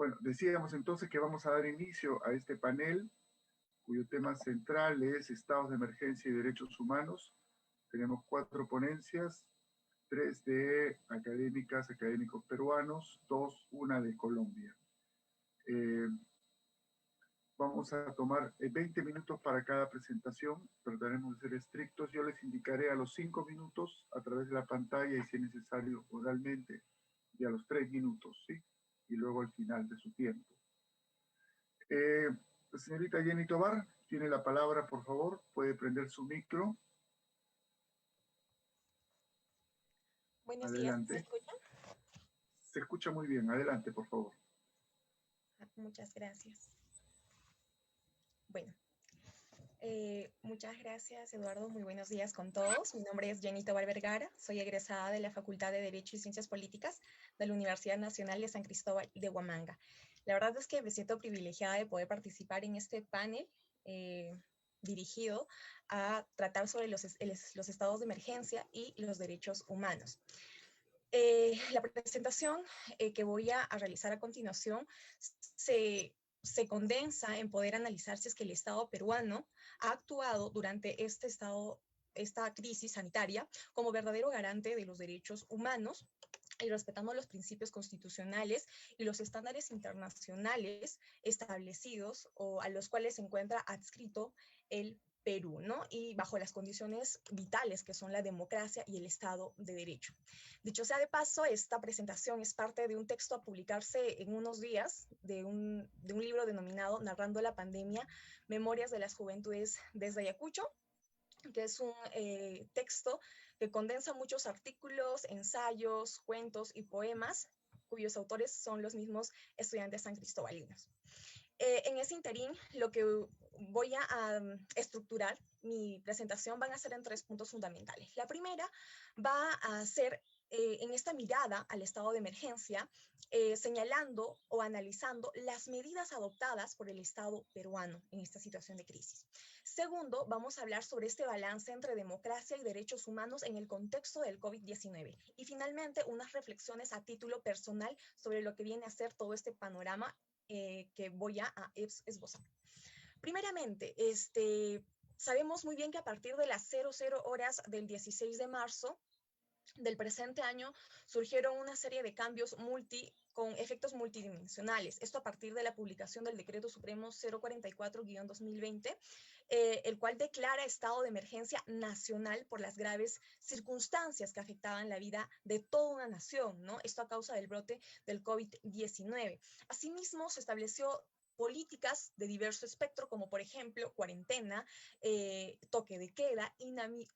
Bueno, decíamos entonces que vamos a dar inicio a este panel, cuyo tema central es estados de emergencia y derechos humanos. Tenemos 4 ponencias, 3 de académicos peruanos, una de Colombia. Vamos a tomar 20 minutos para cada presentación, trataremos de ser estrictos. Yo les indicaré a los 5 minutos a través de la pantalla y si es necesario oralmente, y a los 3 minutos, ¿sí? Y luego al final de su tiempo. La señorita Jenny Tobar tiene la palabra, por favor, puede prender su micro. Buenos Adelante. días, ¿se escucha? Se escucha muy bien, adelante, por favor. Muchas gracias. Bueno, muchas gracias, Eduardo. Muy buenos días con todos. Mi nombre es Jenny Tobar Vergara. Soy egresada de la Facultad de Derecho y Ciencias Políticas de la Universidad Nacional de San Cristóbal de Huamanga. La verdad es que me siento privilegiada de poder participar en este panel dirigido a tratar sobre los estados de emergencia y los derechos humanos. La presentación que voy a realizar a continuación se condensa en poder analizar si es que el Estado peruano ha actuado durante esta crisis sanitaria como verdadero garante de los derechos humanos y respetando los principios constitucionales y los estándares internacionales establecidos o a los cuales se encuentra adscrito el Perú, ¿no? Y bajo las condiciones vitales que son la democracia y el Estado de Derecho. Dicho sea de paso, esta presentación es parte de un texto a publicarse en unos días de un libro denominado Narrando la Pandemia, Memorias de las Juventudes desde Ayacucho, que es un texto que condensa muchos artículos, ensayos, cuentos y poemas, cuyos autores son los mismos estudiantes sancristobalinos. En ese interín, lo que voy a estructurar mi presentación van a ser en 3 puntos fundamentales. La primera va a ser en esta mirada al estado de emergencia, señalando o analizando las medidas adoptadas por el Estado peruano en esta situación de crisis. Segundo, vamos a hablar sobre este balance entre democracia y derechos humanos en el contexto del COVID-19. Y finalmente, unas reflexiones a título personal sobre lo que viene a ser todo este panorama que voy a esbozar. Primeramente, sabemos muy bien que a partir de las 00 horas del 16 de marzo del presente año surgieron una serie de cambios con efectos multidimensionales. Esto a partir de la publicación del Decreto Supremo 044-2020, el cual declara estado de emergencia nacional por las graves circunstancias que afectaban la vida de toda una nación, ¿no? Esto a causa del brote del COVID-19. Asimismo, se estableció políticas de diverso espectro, como por ejemplo cuarentena, toque de queda,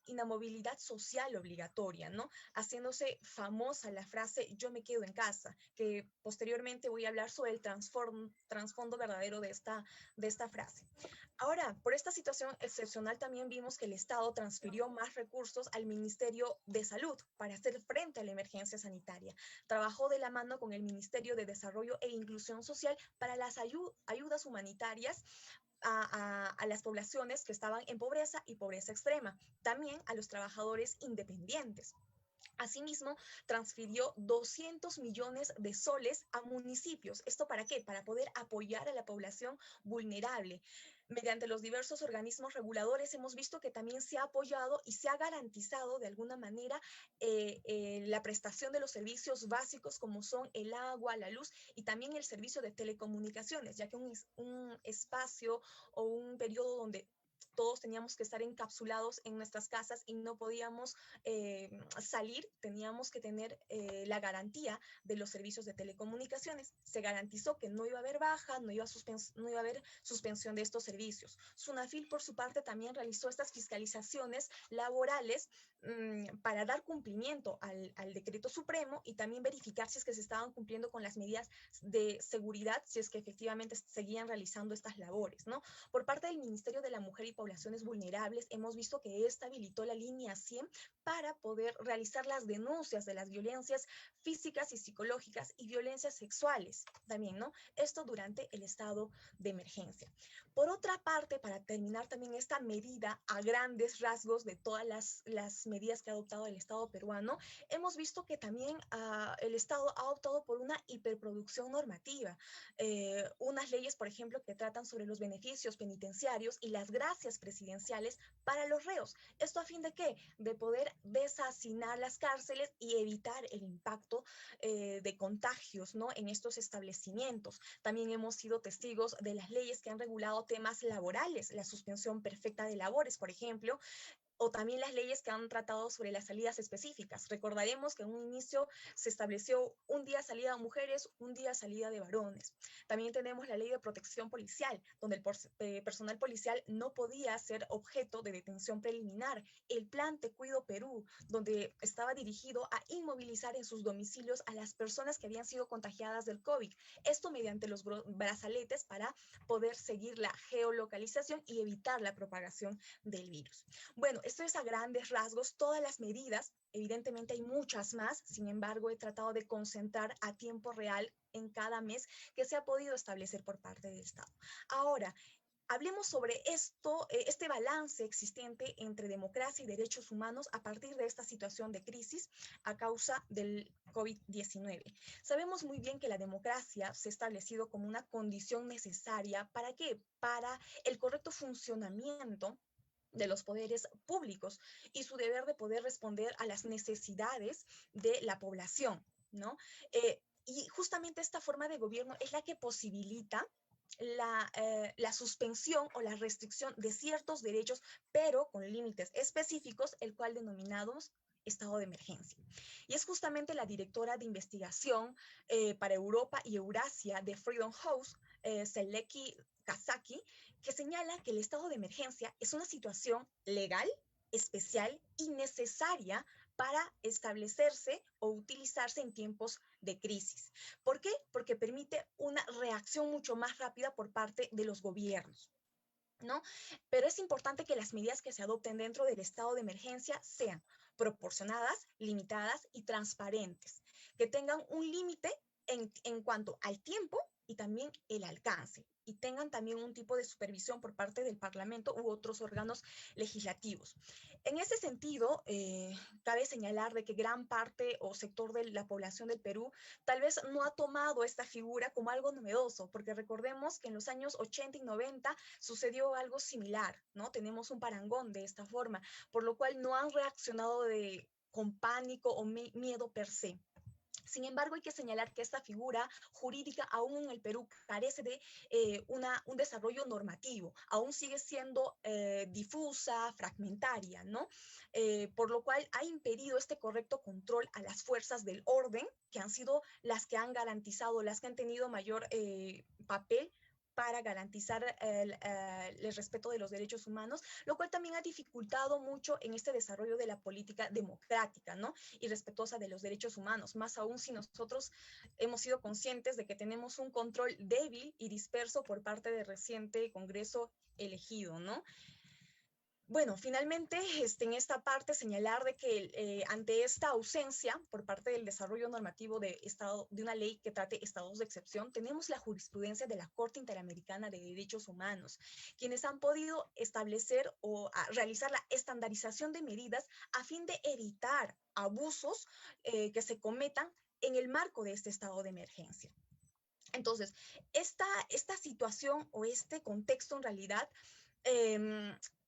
inamovilidad social obligatoria, ¿no? Haciéndose famosa la frase "yo me quedo en casa", que posteriormente voy a hablar sobre el trasfondo verdadero de esta frase. Ahora, por esta situación excepcional también vimos que el Estado transfirió más recursos al Ministerio de Salud para hacer frente a la emergencia sanitaria. Trabajó de la mano con el Ministerio de Desarrollo e Inclusión Social para las ayudas humanitarias a las poblaciones que estaban en pobreza y pobreza extrema, también a los trabajadores independientes. Asimismo, transfirió 200 millones de soles a municipios. ¿Esto para qué? Para poder apoyar a la población vulnerable. Mediante los diversos organismos reguladores hemos visto que también se ha apoyado y se ha garantizado de alguna manera la prestación de los servicios básicos como son el agua, la luz y también el servicio de telecomunicaciones, ya que un espacio o un periodo donde todos teníamos que estar encapsulados en nuestras casas y no podíamos salir, teníamos que tener la garantía de los servicios de telecomunicaciones. Se garantizó que no iba a haber baja, no iba a haber suspensión de estos servicios. SUNAFIL, por su parte, también realizó estas fiscalizaciones laborales para dar cumplimiento al decreto supremo y también verificar si es que se estaban cumpliendo con las medidas de seguridad, si es que efectivamente seguían realizando estas labores, ¿no? Por parte del Ministerio de la Mujer y Poblaciones Vulnerables, hemos visto que esta habilitó la línea 100 para poder realizar las denuncias de las violencias físicas y psicológicas y violencias sexuales también, ¿no? Esto durante el estado de emergencia. Por otra parte, para terminar también esta medida a grandes rasgos de todas las medidas que ha adoptado el Estado peruano, hemos visto que también el Estado ha optado por una hiperproducción normativa. Unas leyes, por ejemplo, que tratan sobre los beneficios penitenciarios y las gracias presidenciales para los reos. ¿Esto a fin de qué? De poder deshacinar las cárceles y evitar el impacto de contagios, ¿no?, en estos establecimientos. También hemos sido testigos de las leyes que han regulado temas laborales, la suspensión perfecta de labores, por ejemplo, o también las leyes que han tratado sobre las salidas específicas. Recordaremos que en un inicio se estableció un día salida de mujeres, un día salida de varones. También tenemos la ley de protección policial, donde el personal policial no podía ser objeto de detención preliminar. El plan Te Cuido Perú, donde estaba dirigido a inmovilizar en sus domicilios a las personas que habían sido contagiadas del COVID. Esto mediante los brazaletes para poder seguir la geolocalización y evitar la propagación del virus. Bueno, esto es a grandes rasgos todas las medidas. Evidentemente hay muchas más, sin embargo he tratado de concentrar a tiempo real en cada mes que se ha podido establecer por parte del Estado. Ahora, hablemos sobre esto, este balance existente entre democracia y derechos humanos a partir de esta situación de crisis a causa del COVID-19. Sabemos muy bien que la democracia se ha establecido como una condición necesaria. ¿Para qué? Para el correcto funcionamiento de los poderes públicos y su deber de poder responder a las necesidades de la población, ¿no? Y justamente esta forma de gobierno es la que posibilita la suspensión o la restricción de ciertos derechos, pero con límites específicos, el cual denominamos estado de emergencia. Y es justamente la directora de investigación para Europa y Eurasia de Freedom House, Seleki Kazaki, que señala que el estado de emergencia es una situación legal, especial y necesaria para establecerse o utilizarse en tiempos de crisis. ¿Por qué? Porque permite una reacción mucho más rápida por parte de los gobiernos, ¿no? Pero es importante que las medidas que se adopten dentro del estado de emergencia sean proporcionadas, limitadas y transparentes, que tengan un límite en cuanto al tiempo y también el alcance, y tengan también un tipo de supervisión por parte del Parlamento u otros órganos legislativos. En ese sentido, cabe señalar de que gran parte o sector de la población del Perú tal vez no ha tomado esta figura como algo novedoso, porque recordemos que en los años 80 y 90 sucedió algo similar, ¿no? Tenemos un parangón de esta forma, por lo cual no han reaccionado con pánico o miedo per se. Sin embargo, hay que señalar que esta figura jurídica aún en el Perú carece de un desarrollo normativo, aún sigue siendo difusa, fragmentaria, ¿no? Por lo cual ha impedido este correcto control a las fuerzas del orden, que han sido las que han garantizado, las que han tenido mayor papel para garantizar el respeto de los derechos humanos, lo cual también ha dificultado mucho en este desarrollo de la política democrática, ¿no?, y respetuosa de los derechos humanos, más aún si nosotros hemos sido conscientes de que tenemos un control débil y disperso por parte del reciente Congreso elegido, ¿no? Bueno, finalmente, en esta parte señalar de que ante esta ausencia por parte del desarrollo normativo de una ley que trate estados de excepción, tenemos la jurisprudencia de la Corte Interamericana de Derechos Humanos, quienes han podido establecer o realizar la estandarización de medidas a fin de evitar abusos que se cometan en el marco de este estado de emergencia. Entonces, esta situación o este contexto en realidad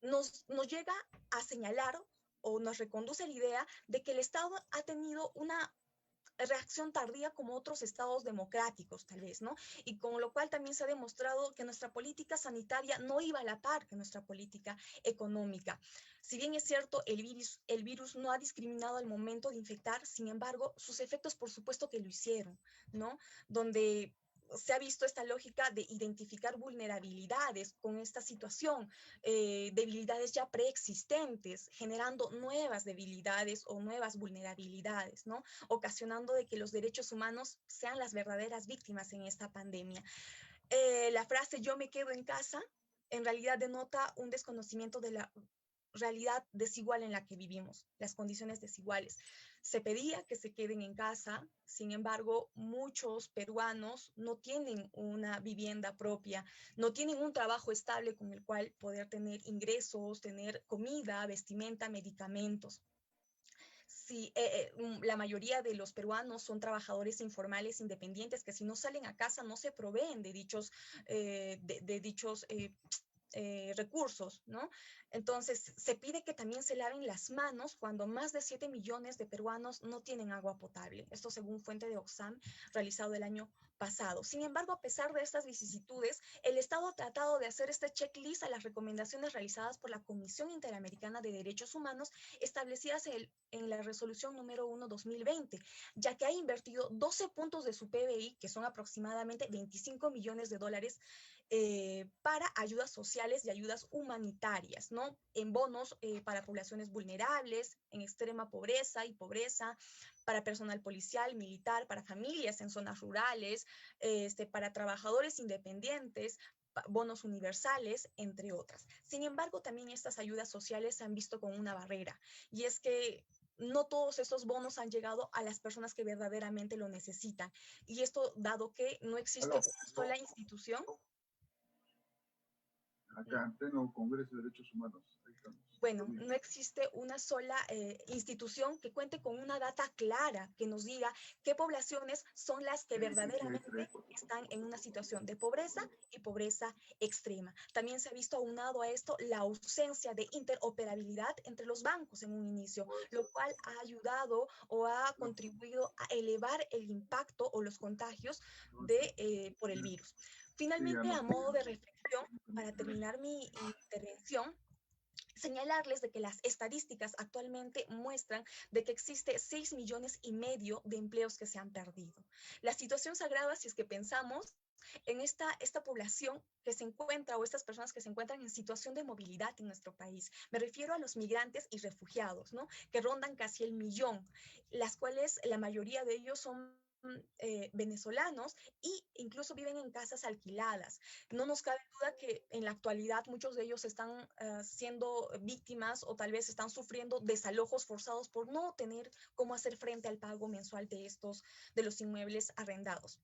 nos llega a señalar o nos reconduce a la idea de que el Estado ha tenido una reacción tardía como otros estados democráticos, tal vez, ¿no? Y con lo cual también se ha demostrado que nuestra política sanitaria no iba a la par que nuestra política económica. Si bien es cierto, el virus no ha discriminado al momento de infectar, sin embargo, sus efectos por supuesto que lo hicieron, ¿no? Donde se ha visto esta lógica de identificar vulnerabilidades con esta situación, debilidades ya preexistentes, generando nuevas debilidades o nuevas vulnerabilidades, ¿no? Ocasionando de que los derechos humanos sean las verdaderas víctimas en esta pandemia. La frase "yo me quedo en casa" en realidad denota un desconocimiento de la realidad desigual en la que vivimos, las condiciones desiguales. Se pedía que se queden en casa, sin embargo, muchos peruanos no tienen una vivienda propia, no tienen un trabajo estable con el cual poder tener ingresos, tener comida, vestimenta, medicamentos. Sí, la mayoría de los peruanos son trabajadores informales independientes que si no salen a casa no se proveen de dichos recursos, ¿no? Entonces, se pide que también se laven las manos cuando más de 7 millones de peruanos no tienen agua potable. Esto según fuente de Oxfam realizado el año pasado. Sin embargo, a pesar de estas vicisitudes, el Estado ha tratado de hacer este checklist a las recomendaciones realizadas por la Comisión Interamericana de Derechos Humanos establecidas en la resolución número 1/2020, ya que ha invertido 12 puntos de su PBI, que son aproximadamente 25 millones de dólares, para ayudas sociales y ayudas humanitarias, ¿no? En bonos para poblaciones vulnerables, en extrema pobreza y pobreza, para personal policial, militar, para familias en zonas rurales, para trabajadores independientes, bonos universales, entre otras. Sin embargo, también estas ayudas sociales se han visto con una barrera, y es que no todos estos bonos han llegado a las personas que verdaderamente lo necesitan. Y esto dado que no existe Aló, una sola institución. acá en pleno Congreso de Derechos Humanos. Ahí estamos. Bueno, no existe una sola institución que cuente con una data clara que nos diga qué poblaciones son las que verdaderamente están en una situación de pobreza y pobreza extrema. También se ha visto aunado a esto la ausencia de interoperabilidad entre los bancos en un inicio, lo cual ha ayudado o ha contribuido a elevar el impacto o los contagios por el virus. Finalmente, a modo de reflexión, para terminar mi intervención, señalarles de que las estadísticas actualmente muestran de que existe 6,5 millones de empleos que se han perdido. La situación se agrava si es que pensamos en esta población que se encuentra o estas personas que se encuentran en situación de movilidad en nuestro país. Me refiero a los migrantes y refugiados, ¿no? Que rondan casi el millón, las cuales la mayoría de ellos son venezolanos e incluso viven en casas alquiladas. No nos cabe duda que en la actualidad muchos de ellos están siendo víctimas o tal vez están sufriendo desalojos forzados por no tener cómo hacer frente al pago mensual de los inmuebles arrendados.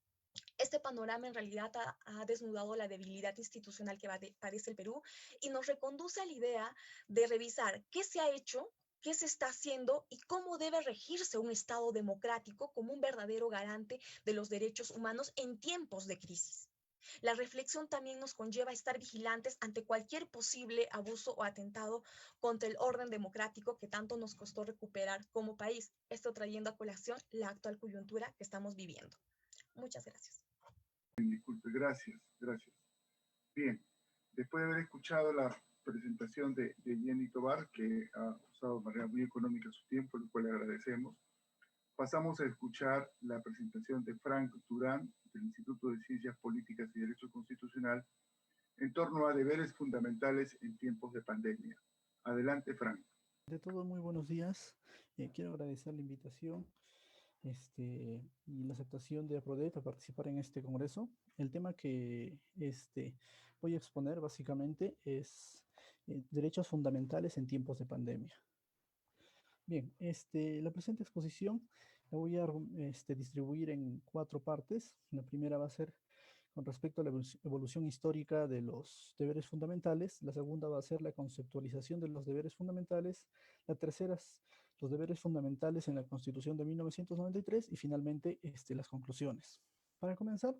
Este panorama en realidad ha desnudado la debilidad institucional que padece el Perú y nos reconduce a la idea de revisar qué se ha hecho, qué se está haciendo y cómo debe regirse un Estado democrático como un verdadero garante de los derechos humanos en tiempos de crisis. La reflexión también nos conlleva a estar vigilantes ante cualquier posible abuso o atentado contra el orden democrático que tanto nos costó recuperar como país, esto trayendo a colación la actual coyuntura que estamos viviendo. Muchas gracias. Disculpe, gracias, gracias. Bien, después de haber escuchado la presentación de Jenny Tobar, que ha usado de manera muy económica su tiempo, lo cual le agradecemos, pasamos a escuchar la presentación de Frank Durán, del Instituto de Ciencias Políticas y Derecho Constitucional, en torno a deberes fundamentales en tiempos de pandemia. Adelante, Frank. De todo, muy buenos días. Quiero agradecer la invitación y la aceptación de APRODET a participar en este congreso. El tema que voy a exponer básicamente es derechos fundamentales en tiempos de pandemia. Bien, la presente exposición la voy a distribuir en 4 partes. La primera va a ser con respecto a la evolución histórica de los deberes fundamentales. La segunda va a ser la conceptualización de los deberes fundamentales. La tercera es los deberes fundamentales en la Constitución de 1993 y finalmente las conclusiones. Para comenzar,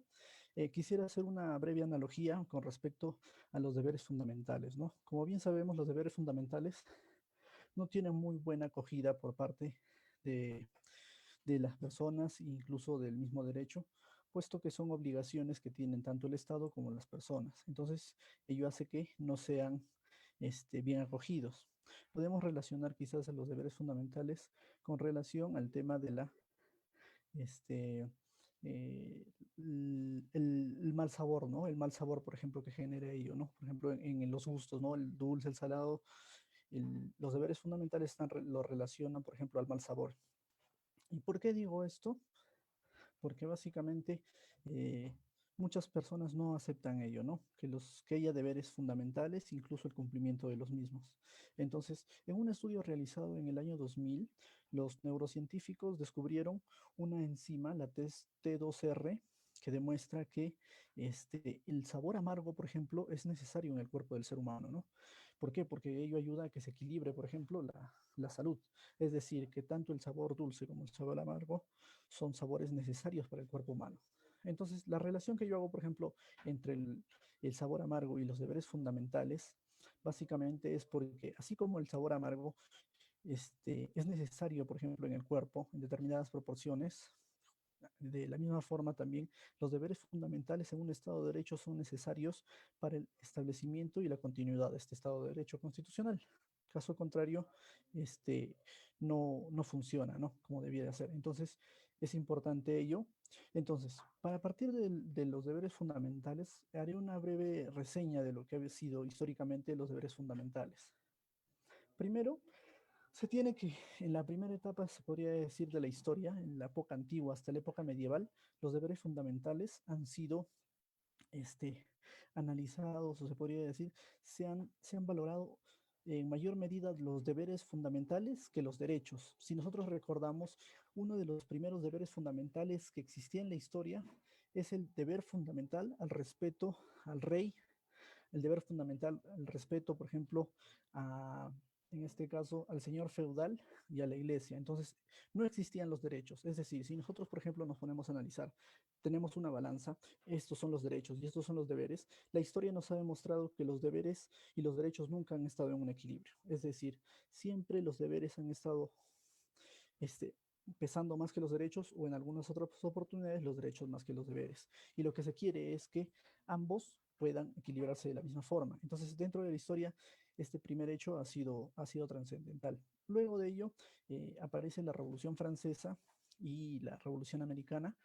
quisiera hacer una breve analogía con respecto a los deberes fundamentales, ¿no? Como bien sabemos, los deberes fundamentales no tienen muy buena acogida por parte de, de las personas, incluso del mismo derecho, puesto que son obligaciones que tienen tanto el Estado como las personas. Entonces, ello hace que no sean bien acogidos. Podemos relacionar quizás a los deberes fundamentales con relación al tema de la, el mal sabor, ¿no? El mal sabor, por ejemplo, que genera ello, ¿no? Por ejemplo, en los gustos, ¿no? El dulce, el salado, los deberes fundamentales lo relacionan, por ejemplo, al mal sabor. ¿Y por qué digo esto? Porque básicamente muchas personas no aceptan ello, ¿no? Que haya deberes fundamentales, incluso el cumplimiento de los mismos. Entonces, en un estudio realizado en el año 2000, los neurocientíficos descubrieron una enzima, la T2R, que demuestra que el sabor amargo, por ejemplo, es necesario en el cuerpo del ser humano, ¿no? ¿Por qué? Porque ello ayuda a que se equilibre, por ejemplo, la salud. Es decir, que tanto el sabor dulce como el sabor amargo son sabores necesarios para el cuerpo humano. Entonces, la relación que yo hago, por ejemplo, entre el sabor amargo y los deberes fundamentales, básicamente es porque, así como el sabor amargo es necesario, por ejemplo, en el cuerpo, en determinadas proporciones, de la misma forma también los deberes fundamentales en un Estado de Derecho son necesarios para el establecimiento y la continuidad de este Estado de Derecho constitucional. Caso contrario, no funciona, ¿no? Como debiera ser. Entonces, es importante ello. Entonces, para partir de los deberes fundamentales, haré una breve reseña de lo que ha sido históricamente los deberes fundamentales. Primero, se tiene que, en la primera etapa, se podría decir de la historia, en la época antigua hasta la época medieval, los deberes fundamentales han sido este, analizados, o se podría decir, se han valorado en mayor medida los deberes fundamentales que los derechos. Si nosotros recordamos, uno de los primeros deberes fundamentales que existía en la historia es el deber fundamental al respeto al rey, el deber fundamental al respeto, por ejemplo, a, en este caso, al señor feudal y a la iglesia. Entonces, no existían los derechos. Es decir, si nosotros, por ejemplo, nos ponemos a analizar, tenemos una balanza, estos son los derechos y estos son los deberes, la historia nos ha demostrado que los deberes y los derechos nunca han estado en un equilibrio. Es decir, siempre los deberes han estado este, pesando más que los derechos o en algunas otras oportunidades los derechos más que los deberes. Y lo que se quiere es que ambos puedan equilibrarse de la misma forma. Entonces, dentro de la historia, este primer hecho ha sido trascendental. Luego de ello, aparece la Revolución Francesa y la Revolución Americana,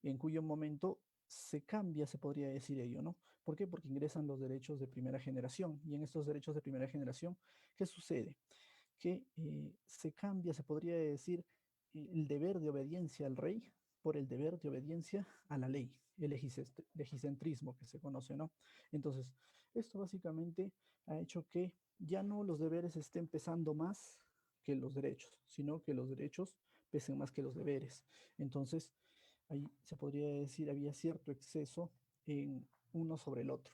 en cuyo momento se cambia, se podría decir ello, ¿no? ¿Por qué? Porque ingresan los derechos de primera generación. Y en estos derechos de primera generación, ¿qué sucede? Que se cambia, se podría decir, el deber de obediencia al rey por el deber de obediencia a la ley, el legiscentrismo que se conoce, ¿no? Entonces, esto básicamente ha hecho que ya no los deberes estén pesando más que los derechos, sino que los derechos pesen más que los deberes. Entonces, ahí se podría decir había cierto exceso en uno sobre el otro.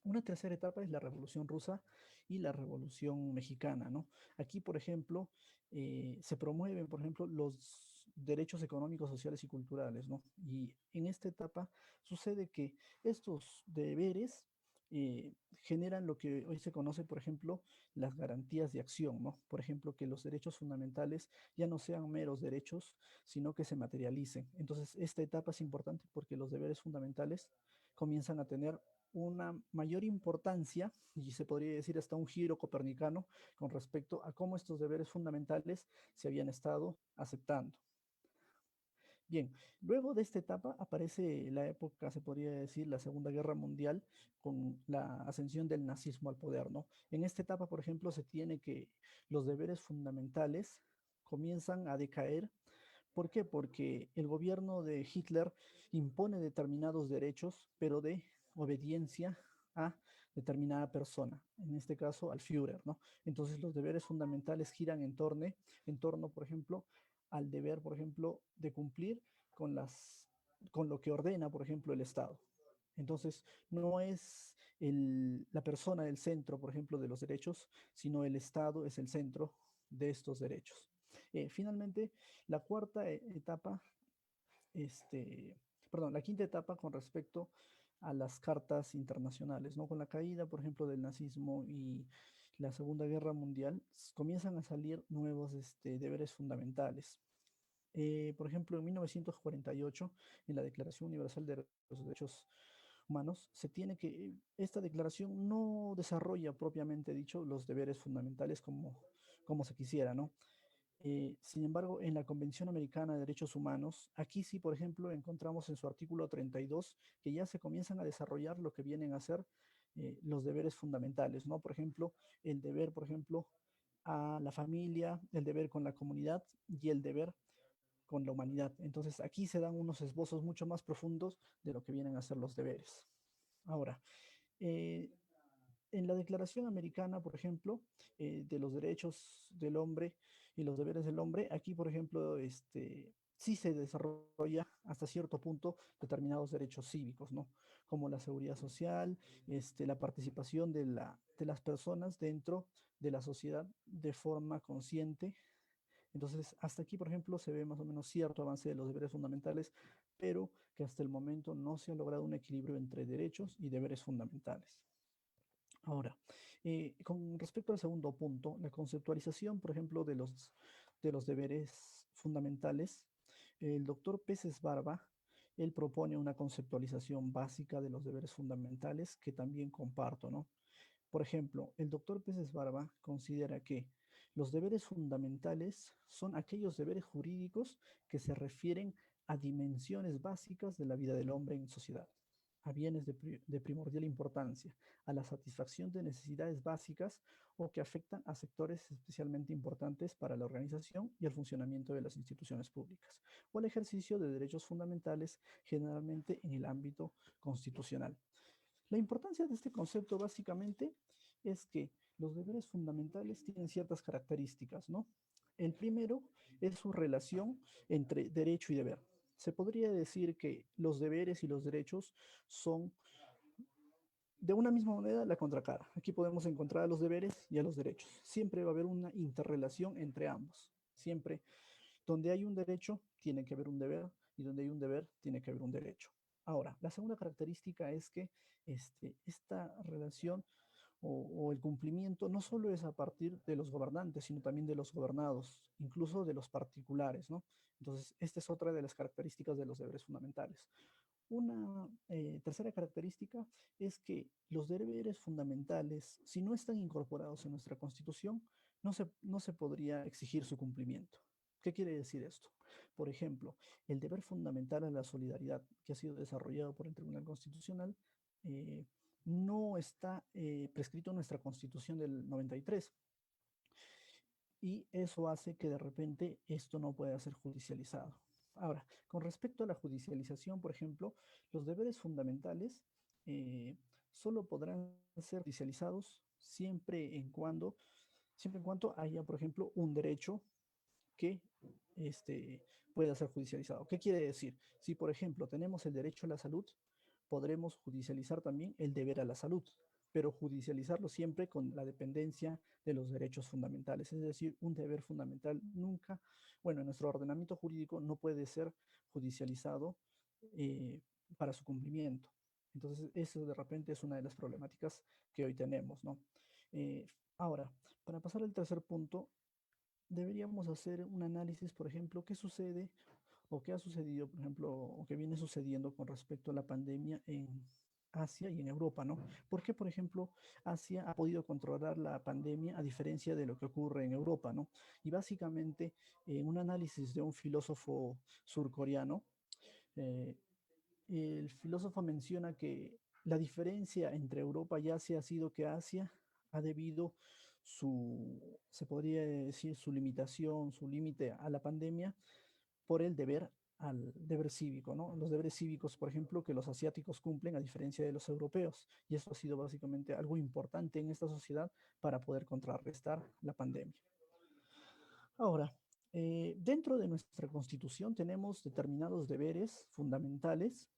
Una tercera etapa es la Revolución Rusa y la Revolución Mexicana, ¿no? Aquí, por ejemplo, se promueven, por ejemplo, los derechos económicos, sociales y culturales, ¿no? Y en esta etapa sucede que estos deberes generan lo que hoy se conoce, por ejemplo, las garantías de acción, ¿no? Por ejemplo, que los derechos fundamentales ya no sean meros derechos, sino que se materialicen. Entonces, esta etapa es importante porque los deberes fundamentales comienzan a tener una mayor importancia, y se podría decir hasta un giro copernicano, con respecto a cómo estos deberes fundamentales se habían estado aceptando. Bien, luego de esta etapa aparece la época, se podría decir, la Segunda Guerra Mundial, con la ascensión del nazismo al poder, ¿no? En esta etapa, por ejemplo, se tiene que los deberes fundamentales comienzan a decaer. ¿Por qué? Porque el gobierno de Hitler impone determinados derechos, pero de obediencia a determinada persona, en este caso al Führer, ¿no? Entonces los deberes fundamentales giran en torno, por ejemplo, al deber, por ejemplo, de cumplir con lo que ordena, por ejemplo, el Estado. Entonces, no es la persona el centro, por ejemplo, de los derechos, sino el Estado es el centro de estos derechos. Finalmente, la cuarta etapa, perdón, la quinta etapa con respecto a las cartas internacionales, ¿no? Con la caída, por ejemplo, del nazismo y la Segunda Guerra Mundial, comienzan a salir nuevos deberes fundamentales. Por ejemplo, en 1948, en la Declaración Universal de los Derechos Humanos, se tiene que, esta declaración no desarrolla propiamente dicho los deberes fundamentales como se quisiera, ¿no? Sin embargo, en la Convención Americana de Derechos Humanos, aquí sí, por ejemplo, encontramos en su artículo 32 que ya se comienzan a desarrollar lo que vienen a ser los deberes fundamentales, ¿no? Por ejemplo, el deber, por ejemplo, a la familia, el deber con la comunidad y el deber con la humanidad. Entonces, aquí se dan unos esbozos mucho más profundos de lo que vienen a ser los deberes. Ahora, eh, en la Declaración Americana, por ejemplo, de los derechos del hombre y los deberes del hombre, aquí, por ejemplo, sí se desarrolla hasta cierto punto determinados derechos cívicos, ¿no? Como la seguridad social, la participación de las personas dentro de la sociedad de forma consciente. Entonces, hasta aquí, por ejemplo, se ve más o menos cierto avance de los deberes fundamentales, pero que hasta el momento no se ha logrado un equilibrio entre derechos y deberes fundamentales. Ahora, con respecto al segundo punto, la conceptualización, por ejemplo, de los deberes fundamentales, el doctor Peces Barba, él propone una conceptualización básica de los deberes fundamentales que también comparto, ¿no? Por ejemplo, el doctor Peces Barba considera que los deberes fundamentales son aquellos deberes jurídicos que se refieren a dimensiones básicas de la vida del hombre en sociedad, a bienes de primordial importancia, a la satisfacción de necesidades básicas o que afectan a sectores especialmente importantes para la organización y el funcionamiento de las instituciones públicas, o al ejercicio de derechos fundamentales generalmente en el ámbito constitucional. La importancia de este concepto básicamente es que los deberes fundamentales tienen ciertas características, ¿no? El primero es su relación entre derecho y deber. Se podría decir que los deberes y los derechos son de una misma moneda la contracara. Aquí podemos encontrar a los deberes y a los derechos. Siempre va a haber una interrelación entre ambos. Siempre donde hay un derecho, tiene que haber un deber, y donde hay un deber, tiene que haber un derecho. Ahora, la segunda característica es que esta relación o el cumplimiento no solo es a partir de los gobernantes, sino también de los gobernados, incluso de los particulares, ¿no? Entonces, esta es otra de las características de los deberes fundamentales. Una tercera característica es que los deberes fundamentales, si no están incorporados en nuestra Constitución, no se podría exigir su cumplimiento. ¿Qué quiere decir esto? Por ejemplo, el deber fundamental a la solidaridad que ha sido desarrollado por el Tribunal Constitucional eh, no está prescrito en nuestra Constitución del 93 y eso hace que de repente esto no pueda ser judicializado. Ahora, con respecto a la judicialización, por ejemplo, los deberes fundamentales eh, solo podrán ser judicializados siempre en cuanto haya, por ejemplo, un derecho que pueda ser judicializado. ¿Qué quiere decir? Si, por ejemplo, tenemos el derecho a la salud, podremos judicializar también el deber a la salud, pero judicializarlo siempre con la dependencia de los derechos fundamentales. Es decir, un deber fundamental nunca, bueno, en nuestro ordenamiento jurídico no puede ser judicializado eh, para su cumplimiento. Entonces, eso de repente es una de las problemáticas que hoy tenemos, ¿no? Ahora, para pasar al tercer punto, deberíamos hacer un análisis, por ejemplo, qué sucede o qué ha sucedido, por ejemplo, o qué viene sucediendo con respecto a la pandemia en Asia y en Europa, ¿no? ¿Por qué, por ejemplo, Asia ha podido controlar la pandemia a diferencia de lo que ocurre en Europa, ¿no? Y básicamente, en un análisis de un filósofo surcoreano, eh, el filósofo menciona que la diferencia entre Europa y Asia ha sido que Asia ha debido se podría decir, su limitación, su límite a la pandemia por el deber al deber cívico, ¿no? Los deberes cívicos, por ejemplo, que los asiáticos cumplen a diferencia de los europeos. Y eso ha sido básicamente algo importante en esta sociedad para poder contrarrestar la pandemia. Ahora, dentro de nuestra constitución tenemos determinados deberes fundamentales.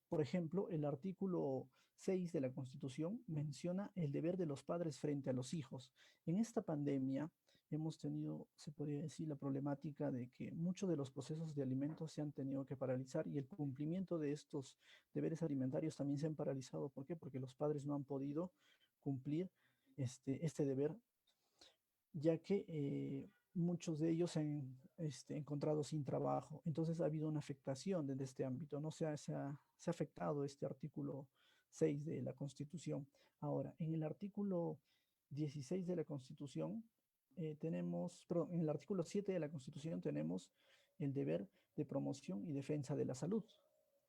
Por ejemplo, el artículo 6 de la Constitución menciona el deber de los padres frente a los hijos. En esta pandemia hemos tenido, se podría decir, la problemática de que muchos de los procesos de alimentos se han tenido que paralizar y el cumplimiento de estos deberes alimentarios también se han paralizado. ¿Por qué? Porque los padres no han podido cumplir este deber, ya que muchos de ellos se han encontrado sin trabajo. Entonces ha habido una afectación desde este ámbito, ¿no? Se ha afectado este artículo 6 de la Constitución. Ahora, en el artículo 16 de la Constitución perdón, en el artículo 7 de la Constitución tenemos el deber de promoción y defensa de la salud.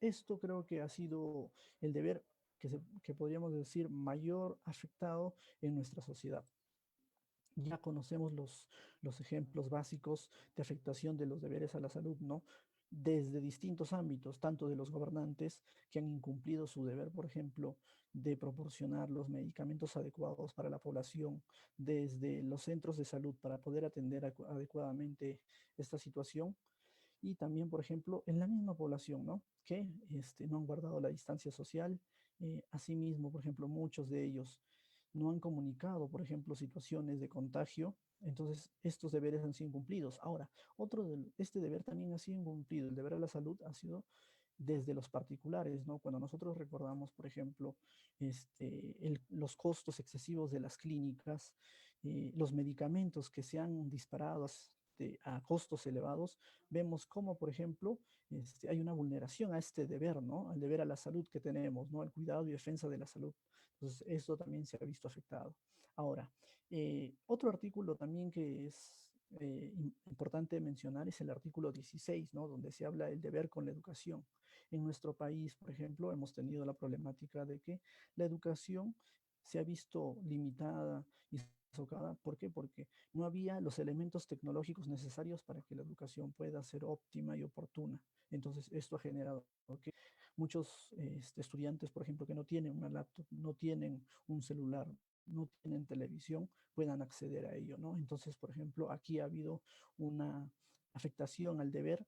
Esto creo que ha sido el deber que podríamos decir mayor afectado en nuestra sociedad. Ya conocemos los ejemplos básicos de afectación de los deberes a la salud, ¿no? Desde distintos ámbitos, tanto de los gobernantes que han incumplido su deber, por ejemplo, de proporcionar los medicamentos adecuados para la población, desde los centros de salud para poder atender adecuadamente esta situación, y también, por ejemplo, en la misma población, ¿no? Que no han guardado la distancia social. Asimismo, por ejemplo, muchos de ellos no han comunicado, por ejemplo, situaciones de contagio. Entonces, estos deberes han sido incumplidos. Ahora, este deber también ha sido incumplido. El deber a la salud ha sido desde los particulares, ¿no? Cuando nosotros recordamos, por ejemplo, los costos excesivos de las clínicas, los medicamentos que se han disparado a costos elevados, vemos cómo, por ejemplo, hay una vulneración a este deber, ¿no? Al deber a la salud que tenemos, ¿no? Al cuidado y defensa de la salud. Entonces, esto también se ha visto afectado. Ahora, otro artículo también que es importante mencionar es el artículo 16, ¿no? Donde se habla del deber con la educación. En nuestro país, por ejemplo, hemos tenido la problemática de que la educación se ha visto limitada y socavada. ¿Por qué? Porque no había los elementos tecnológicos necesarios para que la educación pueda ser óptima y oportuna. Entonces, esto ha generado que muchos estudiantes, por ejemplo, que no tienen una laptop, no tienen un celular, no tienen televisión, puedan acceder a ello, ¿no? Entonces, por ejemplo, aquí ha habido una afectación al deber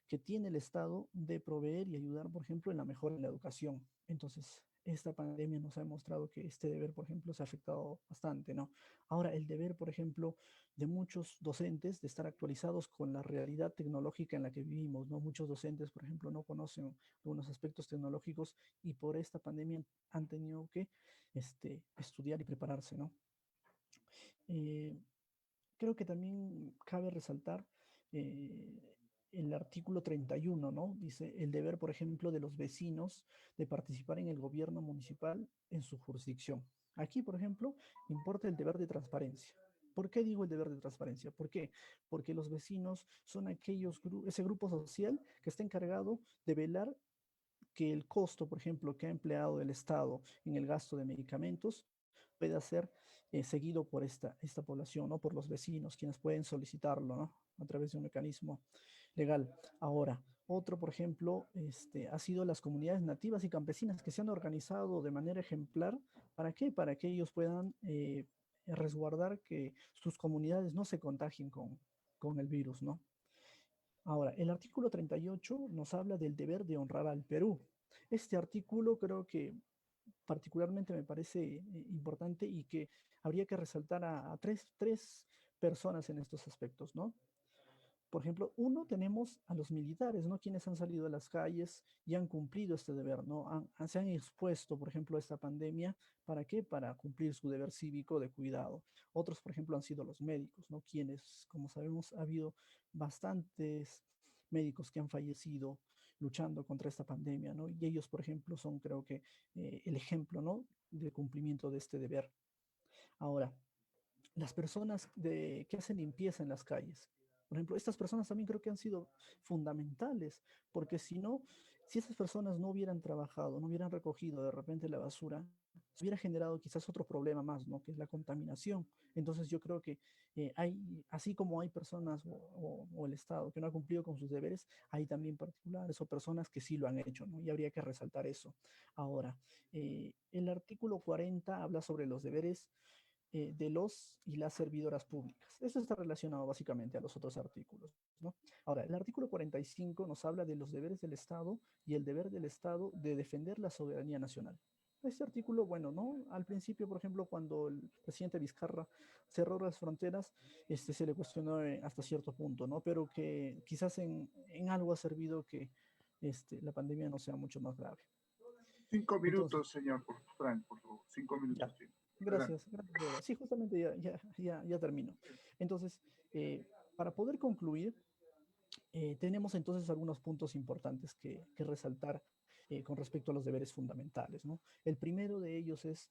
que tiene el Estado de proveer y ayudar, por ejemplo, en la mejora en la educación. Entonces, esta pandemia nos ha demostrado que este deber, por ejemplo, se ha afectado bastante, ¿no? Ahora, el deber, por ejemplo, de muchos docentes de estar actualizados con la realidad tecnológica en la que vivimos, ¿no? Muchos docentes, por ejemplo, no conocen algunos aspectos tecnológicos y por esta pandemia han tenido que estudiar y prepararse, ¿no? Eh, Creo que también cabe resaltar el artículo 31, ¿no? Dice el deber, por ejemplo, de los vecinos de participar en el gobierno municipal en su jurisdicción. Aquí, por ejemplo, importa el deber de transparencia. ¿Por qué digo el deber de transparencia? ¿Por qué? Porque los vecinos son ese grupo social que está encargado de velar que el costo, por ejemplo, que ha empleado el Estado en el gasto de medicamentos pueda ser seguido por esta población, ¿no? Por los vecinos, quienes pueden solicitarlo, ¿no? A través de un mecanismo legal. Ahora, otro, por ejemplo, ha sido las comunidades nativas y campesinas que se han organizado de manera ejemplar. ¿Para qué? Para que ellos puedan resguardar que sus comunidades no se contagien con el virus, ¿no? Ahora, el artículo 38 nos habla del deber de honrar al Perú. Este artículo creo que particularmente me parece importante y que habría que resaltar a tres personas en estos aspectos, ¿no? Por ejemplo, uno tenemos a los militares, ¿no? Quienes han salido a las calles y han cumplido este deber, ¿no? Se han expuesto, por ejemplo, a esta pandemia. ¿Para qué? Para cumplir su deber cívico de cuidado. Otros, por ejemplo, han sido los médicos, ¿no? Quienes, como sabemos, ha habido bastantes médicos que han fallecido luchando contra esta pandemia, ¿no? Y ellos, por ejemplo, son, creo que, el ejemplo, ¿no? De cumplimiento de este deber. Ahora, las personas que hacen limpieza en las calles. Por ejemplo, estas personas también creo que han sido fundamentales, porque si no, si esas personas no hubieran trabajado, no hubieran recogido de repente la basura, se hubiera generado quizás otro problema más, ¿no? Que es la contaminación. Entonces yo creo que así como hay personas o el Estado que no ha cumplido con sus deberes, hay también particulares o personas que sí lo han hecho, ¿no? Y habría que resaltar eso. Ahora, el artículo 40 habla sobre los deberes de los y las servidoras públicas. Eso está relacionado básicamente a los otros artículos, ¿no? Ahora, el artículo 45 nos habla de los deberes del Estado y el deber del Estado de defender la soberanía nacional. Este artículo, bueno, ¿no? Al principio, por ejemplo, cuando el presidente Vizcarra cerró las fronteras, se le cuestionó hasta cierto punto, ¿no? Pero que quizás en algo ha servido que la pandemia no sea mucho más grave. 5 minutos, Entonces, señor Frank, por favor. 5 minutos ya. tiene. Adelante. Gracias, Débora. Sí, justamente ya termino. Entonces, para poder concluir, tenemos entonces algunos puntos importantes que resaltar con respecto a los deberes fundamentales, ¿no? El primero de ellos es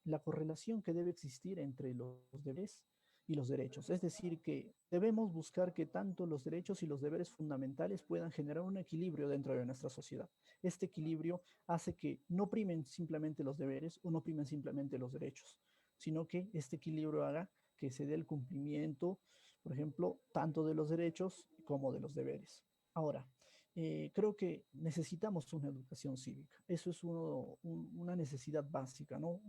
la correlación que debe existir entre los deberes y los derechos. Es decir, que debemos buscar que tanto los derechos y los deberes fundamentales puedan generar un equilibrio dentro de nuestra sociedad. Este equilibrio hace que no primen simplemente los deberes o no primen simplemente los derechos, sino que este equilibrio haga que se dé el cumplimiento, por ejemplo, tanto de los derechos como de los deberes. Ahora, creo que necesitamos una educación cívica. Eso es una necesidad básica, ¿no?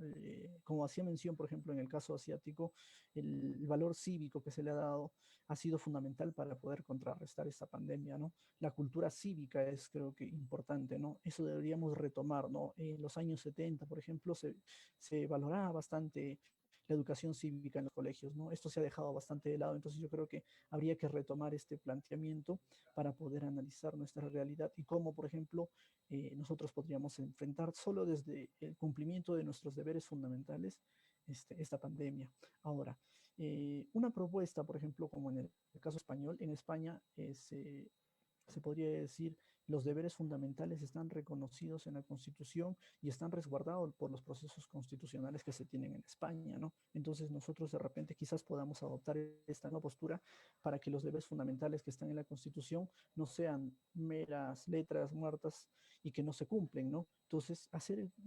Como hacía mención, por ejemplo, en el caso asiático, el valor cívico que se le ha dado ha sido fundamental para poder contrarrestar esta pandemia, ¿no? La cultura cívica es, creo que, importante, ¿no? Eso deberíamos retomar, ¿no? En los años 70, por ejemplo, se valoraba bastante la educación cívica en los colegios, ¿no? Esto se ha dejado bastante de lado, entonces yo creo que habría que retomar este planteamiento para poder analizar nuestra realidad y cómo, por ejemplo, nosotros podríamos enfrentar solo desde el cumplimiento de nuestros deberes fundamentales esta pandemia. Ahora, una propuesta, por ejemplo, como en el caso español, en España se podría decir, los deberes fundamentales están reconocidos en la Constitución y están resguardados por los procesos constitucionales que se tienen en España, ¿no? Entonces nosotros de repente quizás podamos adoptar esta nueva postura para que los deberes fundamentales que están en la Constitución no sean meras letras muertas y que no se cumplen, ¿no? Entonces,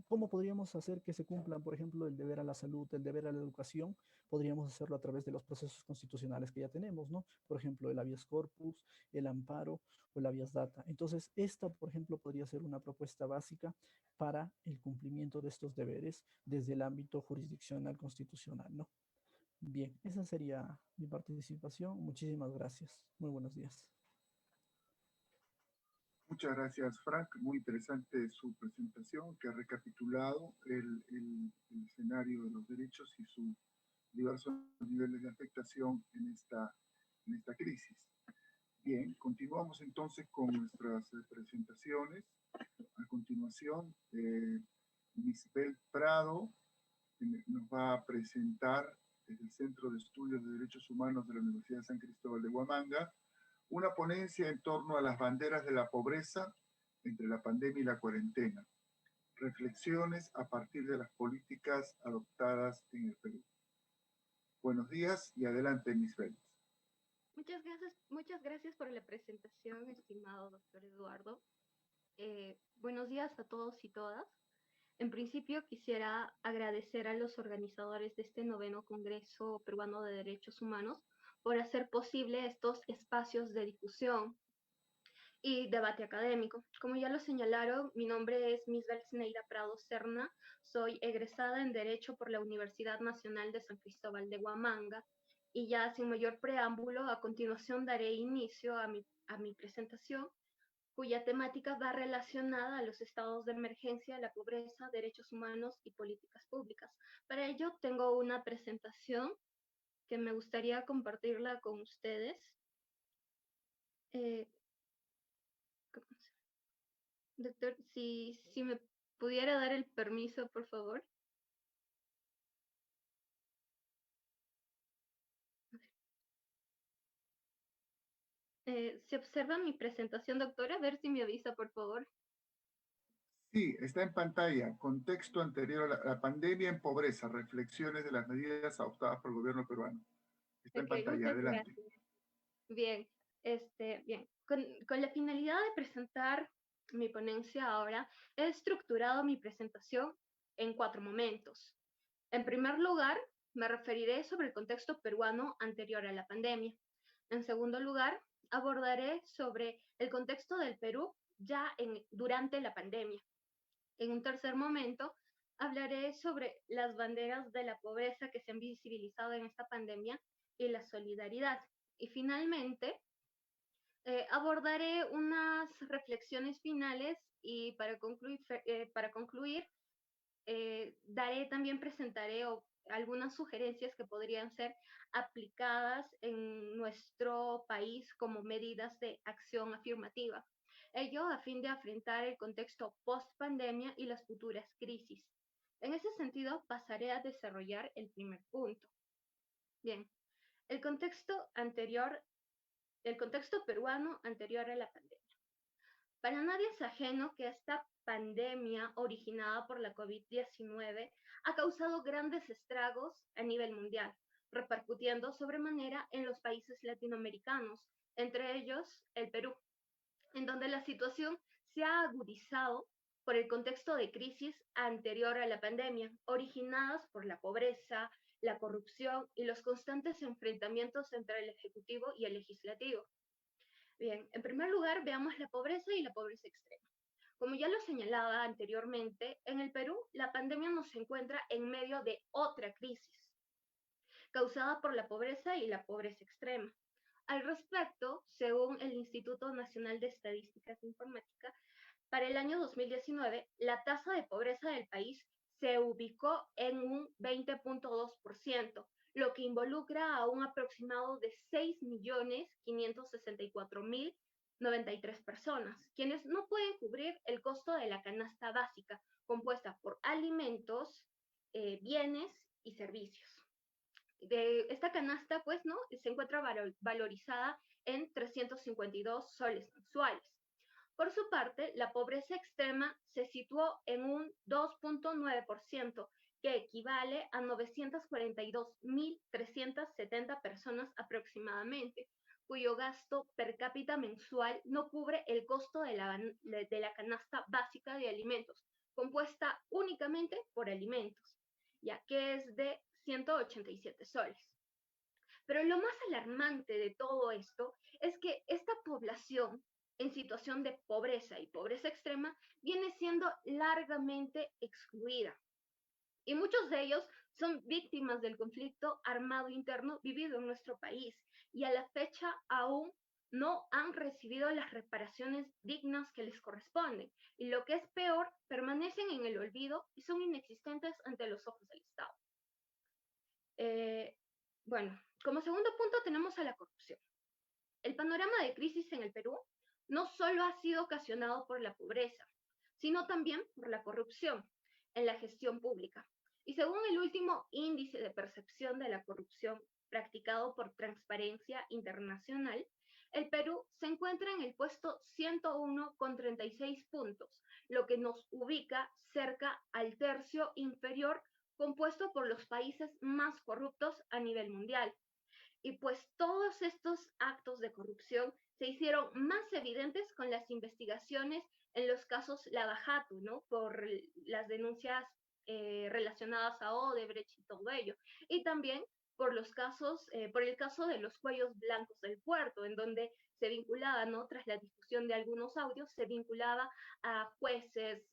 ¿cómo podríamos hacer que se cumplan, por ejemplo, el deber a la salud, el deber a la educación? Podríamos hacerlo a través de los procesos constitucionales que ya tenemos, ¿no? Por ejemplo, el habeas corpus, el amparo o el habeas data. Entonces, esta, por ejemplo, podría ser una propuesta básica para el cumplimiento de estos deberes desde el ámbito jurisdiccional constitucional, ¿no? Bien, esa sería mi participación. Muchísimas gracias. Muy buenos días. Muchas gracias, Frank. Muy interesante su presentación, que ha recapitulado el escenario de los derechos y sus diversos niveles de afectación en esta crisis. Bien, continuamos entonces con nuestras presentaciones. A continuación, Misbel Prado nos va a presentar desde el Centro de Estudios de Derechos Humanos de la Universidad de San Cristóbal de Huamanga una ponencia en torno a las banderas de la pobreza entre la pandemia y la cuarentena. Reflexiones a partir de las políticas adoptadas en el Perú. Buenos días y adelante, Misbel. Muchas gracias por la presentación, estimado doctor Eduardo. Buenos días a todos y todas. En principio, quisiera agradecer a los organizadores de este 9º Congreso Peruano de Derechos Humanos por hacer posible estos espacios de difusión y debate académico. Como ya lo señalaron, mi nombre es Misbel Sneira Prado Serna, soy egresada en Derecho por la Universidad Nacional de San Cristóbal de Huamanga, y ya sin mayor preámbulo, a continuación daré inicio a mi presentación, cuya temática va relacionada a los estados de emergencia, la pobreza, derechos humanos y políticas públicas. Para ello tengo una presentación que me gustaría compartirla con ustedes. Doctor, si me pudiera dar el permiso, por favor. ¿Se observa mi presentación, doctora? A ver si me avisa, por favor. Sí, está en pantalla. Contexto anterior a la pandemia en pobreza. Reflexiones de las medidas adoptadas por el gobierno peruano. Está en pantalla. Adelante. Gracias. Bien, bien. Con la finalidad de presentar mi ponencia ahora, he estructurado mi presentación en 4 momentos. En primer lugar, me referiré sobre el contexto peruano anterior a la pandemia. En segundo lugar, abordaré sobre el contexto del Perú durante la pandemia. En un tercer momento, hablaré sobre las banderas de la pobreza que se han visibilizado en esta pandemia y la solidaridad. Y finalmente, abordaré unas reflexiones finales y para concluir presentaré algunas sugerencias que podrían ser aplicadas en nuestro país como medidas de acción afirmativa. Ello a fin de afrontar el contexto post-pandemia y las futuras crisis. En ese sentido, pasaré a desarrollar el primer punto. Bien, el contexto peruano anterior a la pandemia. Para nadie es ajeno que esta pandemia originada por la COVID-19 ha causado grandes estragos a nivel mundial, repercutiendo sobremanera en los países latinoamericanos, entre ellos el Perú, en donde la situación se ha agudizado por el contexto de crisis anterior a la pandemia, originadas por la pobreza, la corrupción y los constantes enfrentamientos entre el Ejecutivo y el Legislativo. Bien, en primer lugar, veamos la pobreza y la pobreza extrema. Como ya lo señalaba anteriormente, en el Perú la pandemia nos encuentra en medio de otra crisis, causada por la pobreza y la pobreza extrema. Al respecto, según el Instituto Nacional de Estadísticas e Informática, para el año 2019, la tasa de pobreza del país se ubicó en un 20.2%, lo que involucra a un aproximado de 6.564.093 personas, quienes no pueden cubrir el costo de la canasta básica, compuesta por alimentos, bienes y servicios. De esta canasta, pues, ¿no? Se encuentra valorizada en 352 soles mensuales. Por su parte, la pobreza extrema se situó en un 2.9%, que equivale a 942.370 personas aproximadamente, cuyo gasto per cápita mensual no cubre el costo de la canasta básica de alimentos, compuesta únicamente por alimentos, ya que es de 187 soles. Pero lo más alarmante de todo esto es que esta población en situación de pobreza y pobreza extrema viene siendo largamente excluida. Y muchos de ellos son víctimas del conflicto armado interno vivido en nuestro país y a la fecha aún no han recibido las reparaciones dignas que les corresponden. Y lo que es peor, permanecen en el olvido y son inexistentes ante los ojos del Estado. Bueno, como segundo punto tenemos a la corrupción. El panorama de crisis en el Perú no solo ha sido ocasionado por la pobreza, sino también por la corrupción en la gestión pública. Y según el último índice de percepción de la corrupción practicado por Transparencia Internacional, el Perú se encuentra en el puesto 101 con 36 puntos, lo que nos ubica cerca al tercio inferior compuesto por los países más corruptos a nivel mundial. Y pues todos estos actos de corrupción se hicieron más evidentes con las investigaciones en los casos Lava Jato, ¿no? Por las denuncias relacionadas a Odebrecht y todo ello. Y también por los casos, por el caso de los cuellos blancos del puerto, en donde se vinculaba, ¿no? Tras la difusión de algunos audios, se vinculaba a jueces,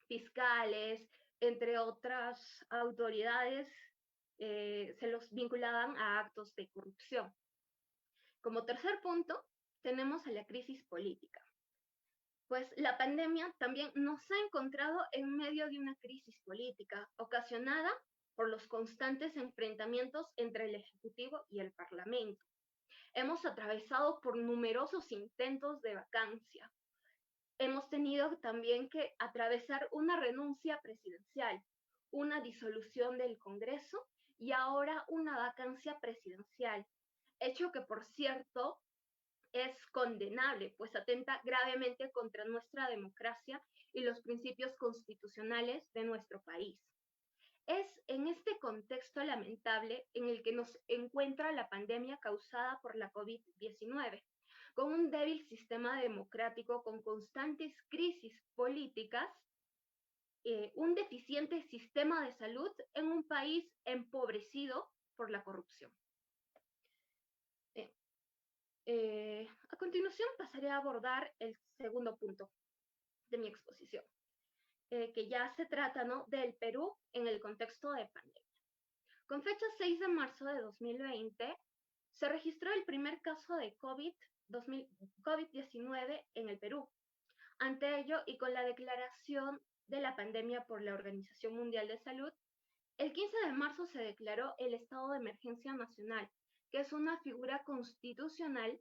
fiscales, entre otras autoridades, se los vinculaban a actos de corrupción. Como tercer punto, tenemos a la crisis política. Pues la pandemia también nos ha encontrado en medio de una crisis política ocasionada por los constantes enfrentamientos entre el Ejecutivo y el Parlamento. Hemos atravesado por numerosos intentos de vacancia. Hemos tenido también que atravesar una renuncia presidencial, una disolución del Congreso y ahora una vacancia presidencial, hecho que, por cierto, es condenable, pues atenta gravemente contra nuestra democracia y los principios constitucionales de nuestro país. Es en este contexto lamentable en el que nos encuentra la pandemia causada por la COVID-19, con un débil sistema democrático con constantes crisis políticas, un deficiente sistema de salud en un país empobrecido por la corrupción. A continuación pasaré a abordar el segundo punto de mi exposición, que ya se trata, ¿no?, del Perú en el contexto de pandemia. Con fecha 6 de marzo de 2020, se registró el primer caso de COVID-19 en el Perú. Ante ello, y con la declaración de la pandemia por la Organización Mundial de Salud, el 15 de marzo se declaró el estado de emergencia nacional, que es una figura constitucional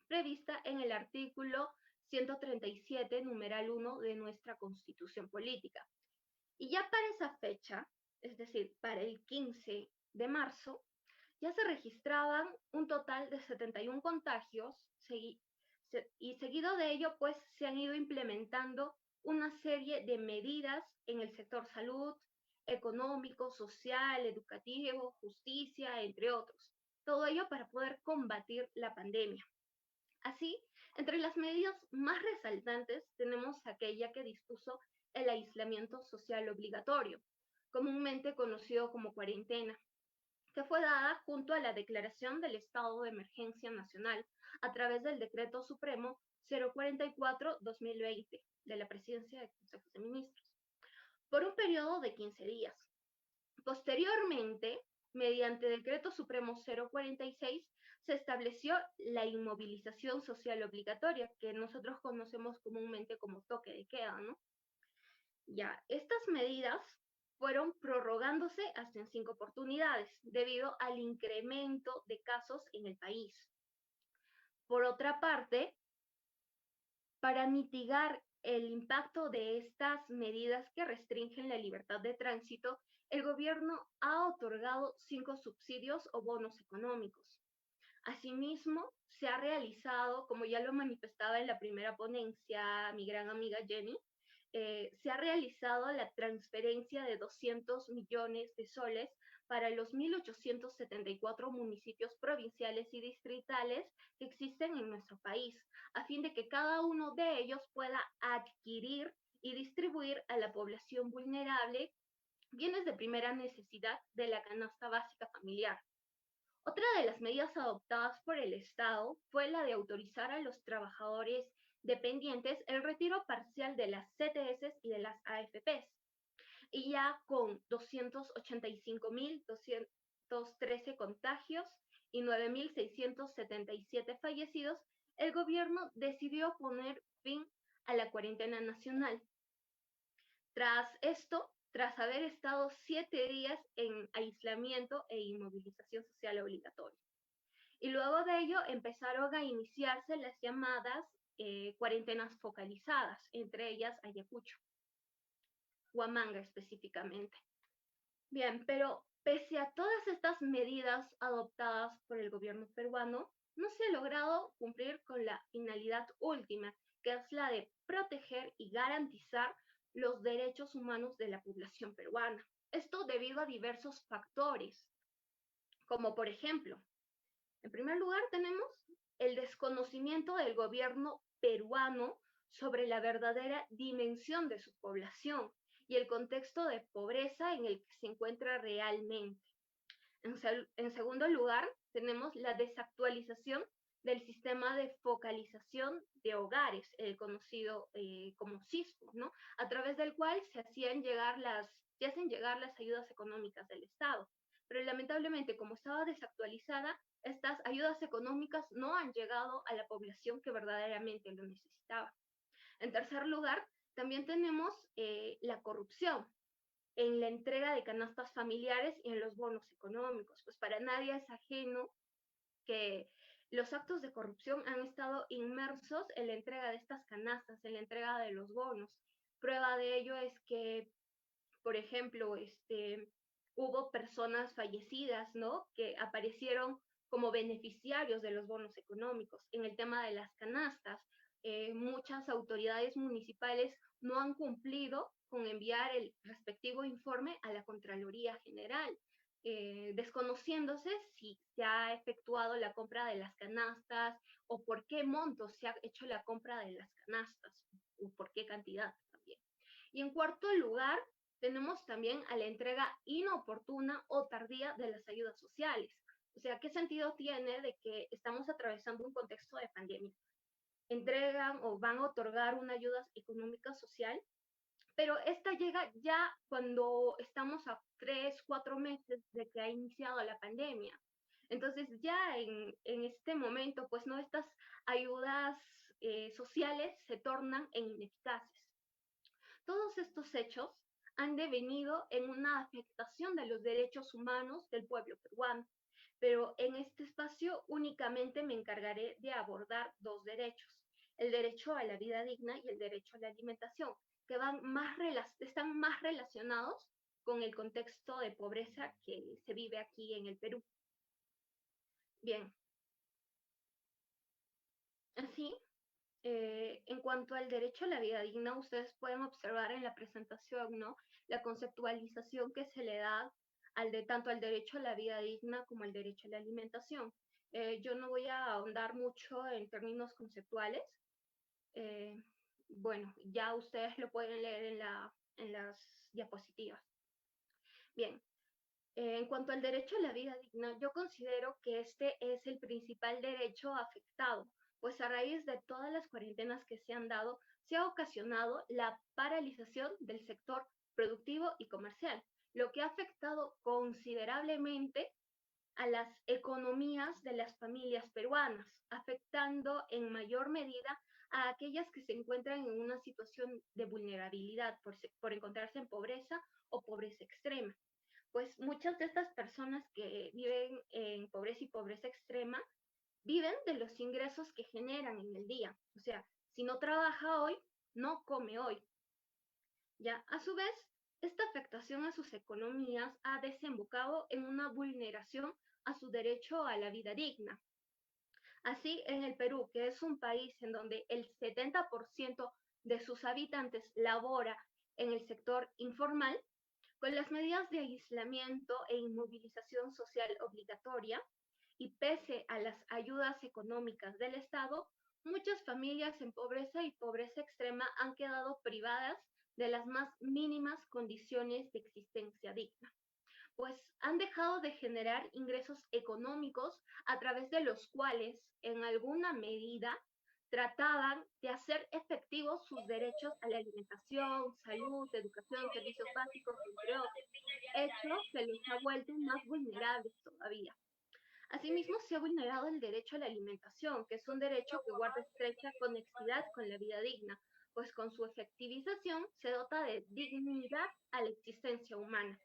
prevista en el artículo 137, numeral 1 de nuestra Constitución Política. Y ya para esa fecha, es decir, para el 15 de marzo, ya se registraban un total de 71 contagios y seguido de ello, pues se han ido implementando una serie de medidas en el sector salud, económico, social, educativo, justicia, entre otros. Todo ello para poder combatir la pandemia. Así, entre las medidas más resaltantes tenemos aquella que dispuso el aislamiento social obligatorio, comúnmente conocido como cuarentena, que fue dada junto a la declaración del estado de emergencia nacional a través del Decreto Supremo 044-2020 de la Presidencia de Consejos de Ministros, por un periodo de 15 días. Posteriormente, mediante Decreto Supremo 046, se estableció la inmovilización social obligatoria, que nosotros conocemos comúnmente como toque de queda, ¿no? Ya, estas medidas fueron prorrogándose hasta en 5 oportunidades, debido al incremento de casos en el país. Por otra parte, para mitigar el impacto de estas medidas que restringen la libertad de tránsito, el gobierno ha otorgado 5 subsidios o bonos económicos. Asimismo, se ha realizado, como ya lo manifestaba en la primera ponencia mi gran amiga Jenny, se ha realizado la transferencia de 200 millones de soles para los 1.874 municipios provinciales y distritales que existen en nuestro país, a fin de que cada uno de ellos pueda adquirir y distribuir a la población vulnerable bienes de primera necesidad de la canasta básica familiar. Otra de las medidas adoptadas por el Estado fue la de autorizar a los trabajadores dependientes el retiro parcial de las CTS y de las AFPs. Y ya con 285.213 contagios y 9.677 fallecidos, el gobierno decidió poner fin a la cuarentena nacional. Tras esto, tras haber estado 7 días en aislamiento e inmovilización social obligatoria. Y luego de ello empezaron a iniciarse las llamadas cuarentenas focalizadas, entre ellas Ayacucho, Huamanga específicamente. Bien, pero pese a todas estas medidas adoptadas por el gobierno peruano, no se ha logrado cumplir con la finalidad última, que es la de proteger y garantizar los derechos humanos de la población peruana. Esto debido a diversos factores, como por ejemplo, en primer lugar tenemos el desconocimiento del gobierno peruano sobre la verdadera dimensión de su población y el contexto de pobreza en el que se encuentra realmente. En segundo lugar, tenemos la desactualización del sistema de focalización de hogares, el conocido como SISPO, ¿no? A través del cual se hacen llegar las ayudas económicas del Estado. Pero lamentablemente, como estaba desactualizada, estas ayudas económicas no han llegado a la población que verdaderamente lo necesitaba. En tercer lugar, también tenemos la corrupción en la entrega de canastas familiares y en los bonos económicos. Pues para nadie es ajeno que los actos de corrupción han estado inmersos en la entrega de estas canastas, en la entrega de los bonos. Prueba de ello es que, por ejemplo, hubo personas fallecidas, ¿no?, que aparecieron como beneficiarios de los bonos económicos. En el tema de las canastas, muchas autoridades municipales no han cumplido con enviar el respectivo informe a la Contraloría General, desconociéndose si se ha efectuado la compra de las canastas o por qué monto se ha hecho la compra de las canastas o por qué cantidad también. Y en cuarto lugar, tenemos también a la entrega inoportuna o tardía de las ayudas sociales. O sea, ¿qué sentido tiene de que estamos atravesando un contexto de pandemia? Entregan o van a otorgar una ayuda económica social, pero esta llega ya cuando estamos a 3, 4 meses de que ha iniciado la pandemia. Entonces ya en este momento, pues no, estas ayudas sociales se tornan ineficaces. Todos estos hechos han devenido en una afectación de los derechos humanos del pueblo peruano, pero en este espacio únicamente me encargaré de abordar 2 derechos, el derecho a la vida digna y el derecho a la alimentación, que están más relacionados con el contexto de pobreza que se vive aquí en el Perú. Bien, así, en cuanto al derecho a la vida digna, ustedes pueden observar en la presentación, ¿no?, la conceptualización que se le da tanto al derecho a la vida digna como al derecho a la alimentación. Yo no voy a ahondar mucho en términos conceptuales. Bueno, ya ustedes lo pueden leer en las diapositivas. Bien, En cuanto al derecho a la vida digna, yo considero que este es el principal derecho afectado, pues a raíz de todas las cuarentenas que se han dado, se ha ocasionado la paralización del sector productivo y comercial, lo que ha afectado considerablemente a las economías de las familias peruanas, afectando en mayor medida a aquellas que se encuentran en una situación de vulnerabilidad por encontrarse en pobreza o pobreza extrema. Pues muchas de estas personas que viven en pobreza y pobreza extrema viven de los ingresos que generan en el día. O sea, si no trabaja hoy, no come hoy. Ya, a su vez, esta afectación a sus economías ha desembocado en una vulneración a su derecho a la vida digna. Así, en el Perú, que es un país en donde el 70% de sus habitantes labora en el sector informal, con las medidas de aislamiento e inmovilización social obligatoria, y pese a las ayudas económicas del Estado, muchas familias en pobreza y pobreza extrema han quedado privadas de las más mínimas condiciones de existencia digna, pues han dejado de generar ingresos económicos a través de los cuales, en alguna medida, trataban de hacer efectivos sus derechos a la alimentación, salud, educación, servicios básicos, entre otros, hecho que los ha vuelto más vulnerables todavía. Asimismo, se ha vulnerado el derecho a la alimentación, que es un derecho que guarda estrecha conexidad con la vida digna, pues con su efectivización se dota de dignidad a la existencia humana.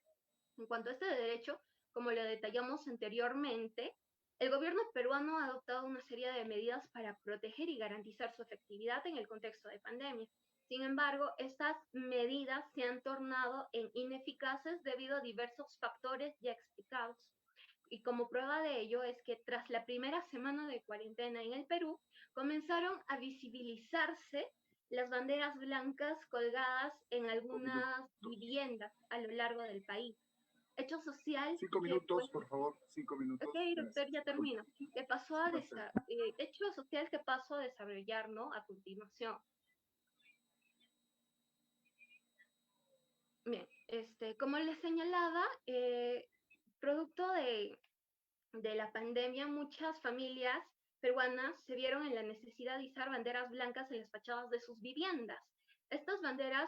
En cuanto a este derecho, como lo detallamos anteriormente, el gobierno peruano ha adoptado una serie de medidas para proteger y garantizar su efectividad en el contexto de pandemia. Sin embargo, estas medidas se han tornado en ineficaces debido a diversos factores ya explicados. Y como prueba de ello es que tras la primera semana de cuarentena en el Perú, comenzaron a visibilizarse las banderas blancas colgadas en algunas viviendas a lo largo del país. Hecho social 5 minutos, pues, por favor, 5 minutos. ok, doctor, ya termino. Que pasó a hecho social que paso a desarrollar, ¿no? A continuación. Bien, como les señalaba, producto de la pandemia, muchas familias peruanas se vieron en la necesidad de izar banderas blancas en las fachadas de sus viviendas. Estas banderas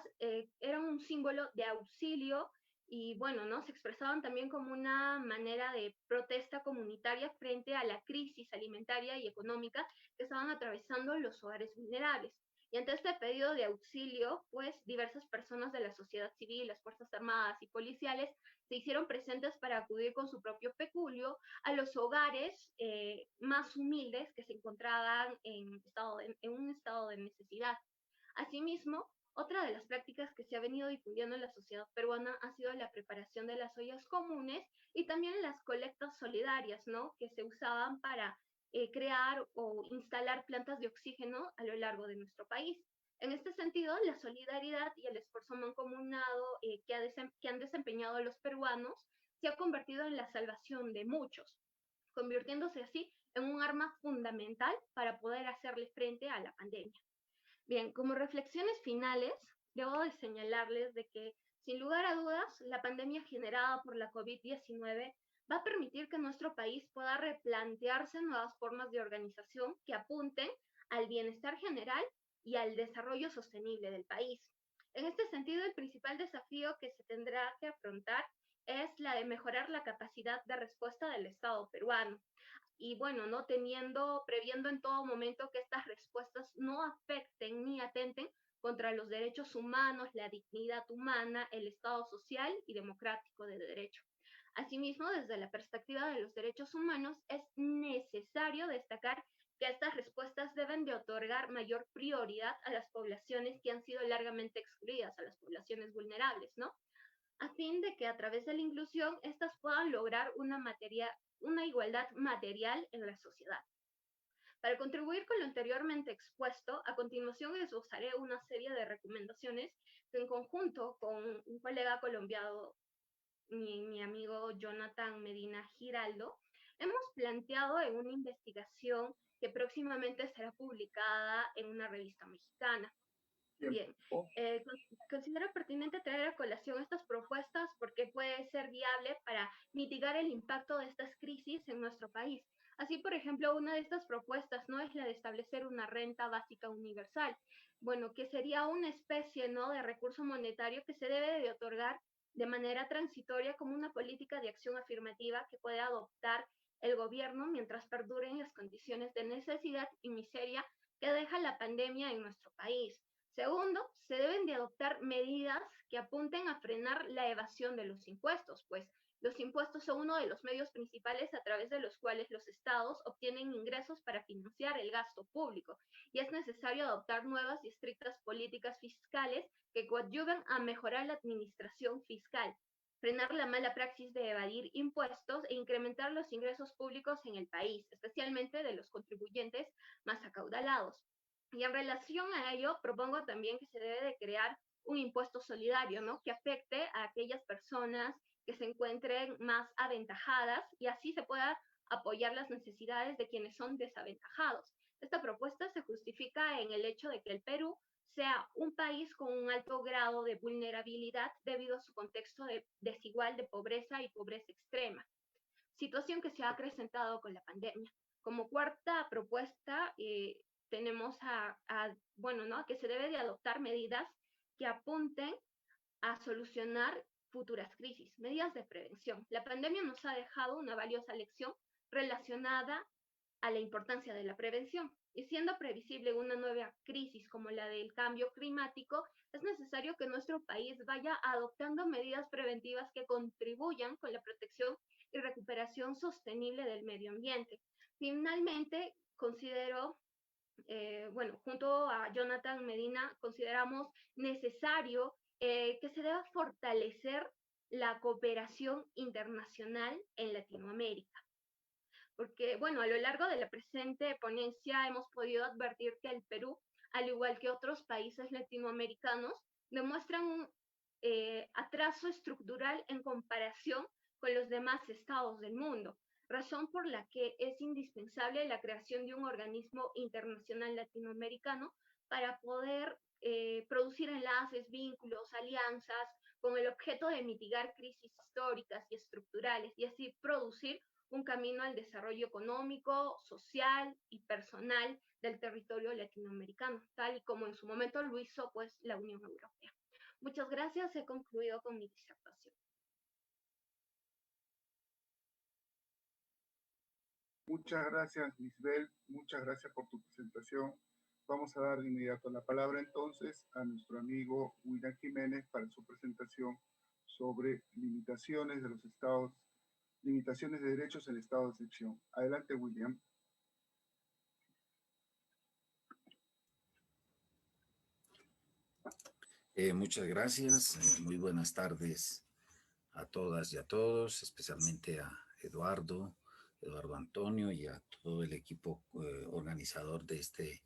eran un símbolo de auxilio y, bueno, ¿no? Se expresaban también como una manera de protesta comunitaria frente a la crisis alimentaria y económica que estaban atravesando los hogares vulnerables. Y ante este pedido de auxilio, pues diversas personas de la sociedad civil, las Fuerzas Armadas y policiales se hicieron presentes para acudir con su propio peculio a los hogares más humildes que se encontraban en un estado de necesidad. Asimismo, otra de las prácticas que se ha venido difundiendo en la sociedad peruana ha sido la preparación de las ollas comunes y también las colectas solidarias, ¿no? Que se usaban para crear o instalar plantas de oxígeno a lo largo de nuestro país. En este sentido, la solidaridad y el esfuerzo mancomunado que han desempeñado los peruanos se ha convertido en la salvación de muchos, convirtiéndose así en un arma fundamental para poder hacerle frente a la pandemia. Bien, como reflexiones finales, debo de señalarles de que, sin lugar a dudas, la pandemia generada por la COVID-19 va a permitir que nuestro país pueda replantearse nuevas formas de organización que apunten al bienestar general y al desarrollo sostenible del país. En este sentido, el principal desafío que se tendrá que afrontar es la de mejorar la capacidad de respuesta del Estado peruano, y bueno, ¿no? Previendo en todo momento que estas respuestas no afecten ni atenten contra los derechos humanos, la dignidad humana, el Estado social y democrático de derecho. Asimismo, desde la perspectiva de los derechos humanos, es necesario destacar que estas respuestas deben de otorgar mayor prioridad a las poblaciones que han sido largamente excluidas, a las poblaciones vulnerables, ¿no? A fin de que a través de la inclusión éstas puedan lograr una igualdad material en la sociedad. Para contribuir con lo anteriormente expuesto, a continuación esbozaré una serie de recomendaciones que en conjunto con un colega colombiano, mi amigo Jonathan Medina Giraldo, hemos planteado en una investigación que próximamente será publicada en una revista mexicana. Bien, considero pertinente traer a colación estas propuestas porque pues puede ser viable para mitigar el impacto de estas crisis en nuestro país. Así, por ejemplo, una de estas propuestas, ¿no?, es la de establecer una renta básica universal, bueno, que sería una especie, ¿no?, de recurso monetario que se debe de otorgar de manera transitoria como una política de acción afirmativa que puede adoptar el gobierno mientras perduren las condiciones de necesidad y miseria que deja la pandemia en nuestro país. Segundo, se deben de adoptar medidas que apunten a frenar la evasión de los impuestos, pues los impuestos son uno de los medios principales a través de los cuales los estados obtienen ingresos para financiar el gasto público, y es necesario adoptar nuevas y estrictas políticas fiscales que coadyuven a mejorar la administración fiscal, frenar la mala praxis de evadir impuestos e incrementar los ingresos públicos en el país, especialmente de los contribuyentes más acaudalados. Y en relación a ello, propongo también que se debe de crear un impuesto solidario, ¿no?, que afecte a aquellas personas que se encuentren más aventajadas y así se pueda apoyar las necesidades de quienes son desaventajados. Esta propuesta se justifica en el hecho de que el Perú sea un país con un alto grado de vulnerabilidad debido a su contexto desigual de pobreza y pobreza extrema, situación que se ha acrecentado con la pandemia. Como cuarta propuesta, tenemos bueno, ¿no?, que se debe de adoptar medidas que apunten a solucionar futuras crisis, medidas de prevención. La pandemia nos ha dejado una valiosa lección relacionada a la importancia de la prevención. Y siendo previsible una nueva crisis como la del cambio climático, es necesario que nuestro país vaya adoptando medidas preventivas que contribuyan con la protección y recuperación sostenible del medio ambiente. Finalmente, considero, bueno, junto a Jonathan Medina, consideramos necesario que se deba fortalecer la cooperación internacional en Latinoamérica. Porque, bueno, a lo largo de la presente ponencia hemos podido advertir que el Perú, al igual que otros países latinoamericanos, demuestran un atraso estructural en comparación con los demás estados del mundo, razón por la que es indispensable la creación de un organismo internacional latinoamericano para poder producir enlaces, vínculos, alianzas, con el objeto de mitigar crisis históricas y estructurales y así producir un camino al desarrollo económico, social y personal del territorio latinoamericano, tal y como en su momento lo hizo pues la Unión Europea. Muchas gracias, he concluido con mi disertación. Muchas gracias, Lisbel. Muchas gracias por tu presentación. Vamos a dar de inmediato la palabra entonces a nuestro amigo William Jiménez para su presentación sobre limitaciones de los estados, limitaciones de derechos en estado de excepción. Adelante, William. Muchas gracias. Muy buenas tardes a todas y a todos, especialmente a Eduardo Antonio y a todo el equipo organizador de este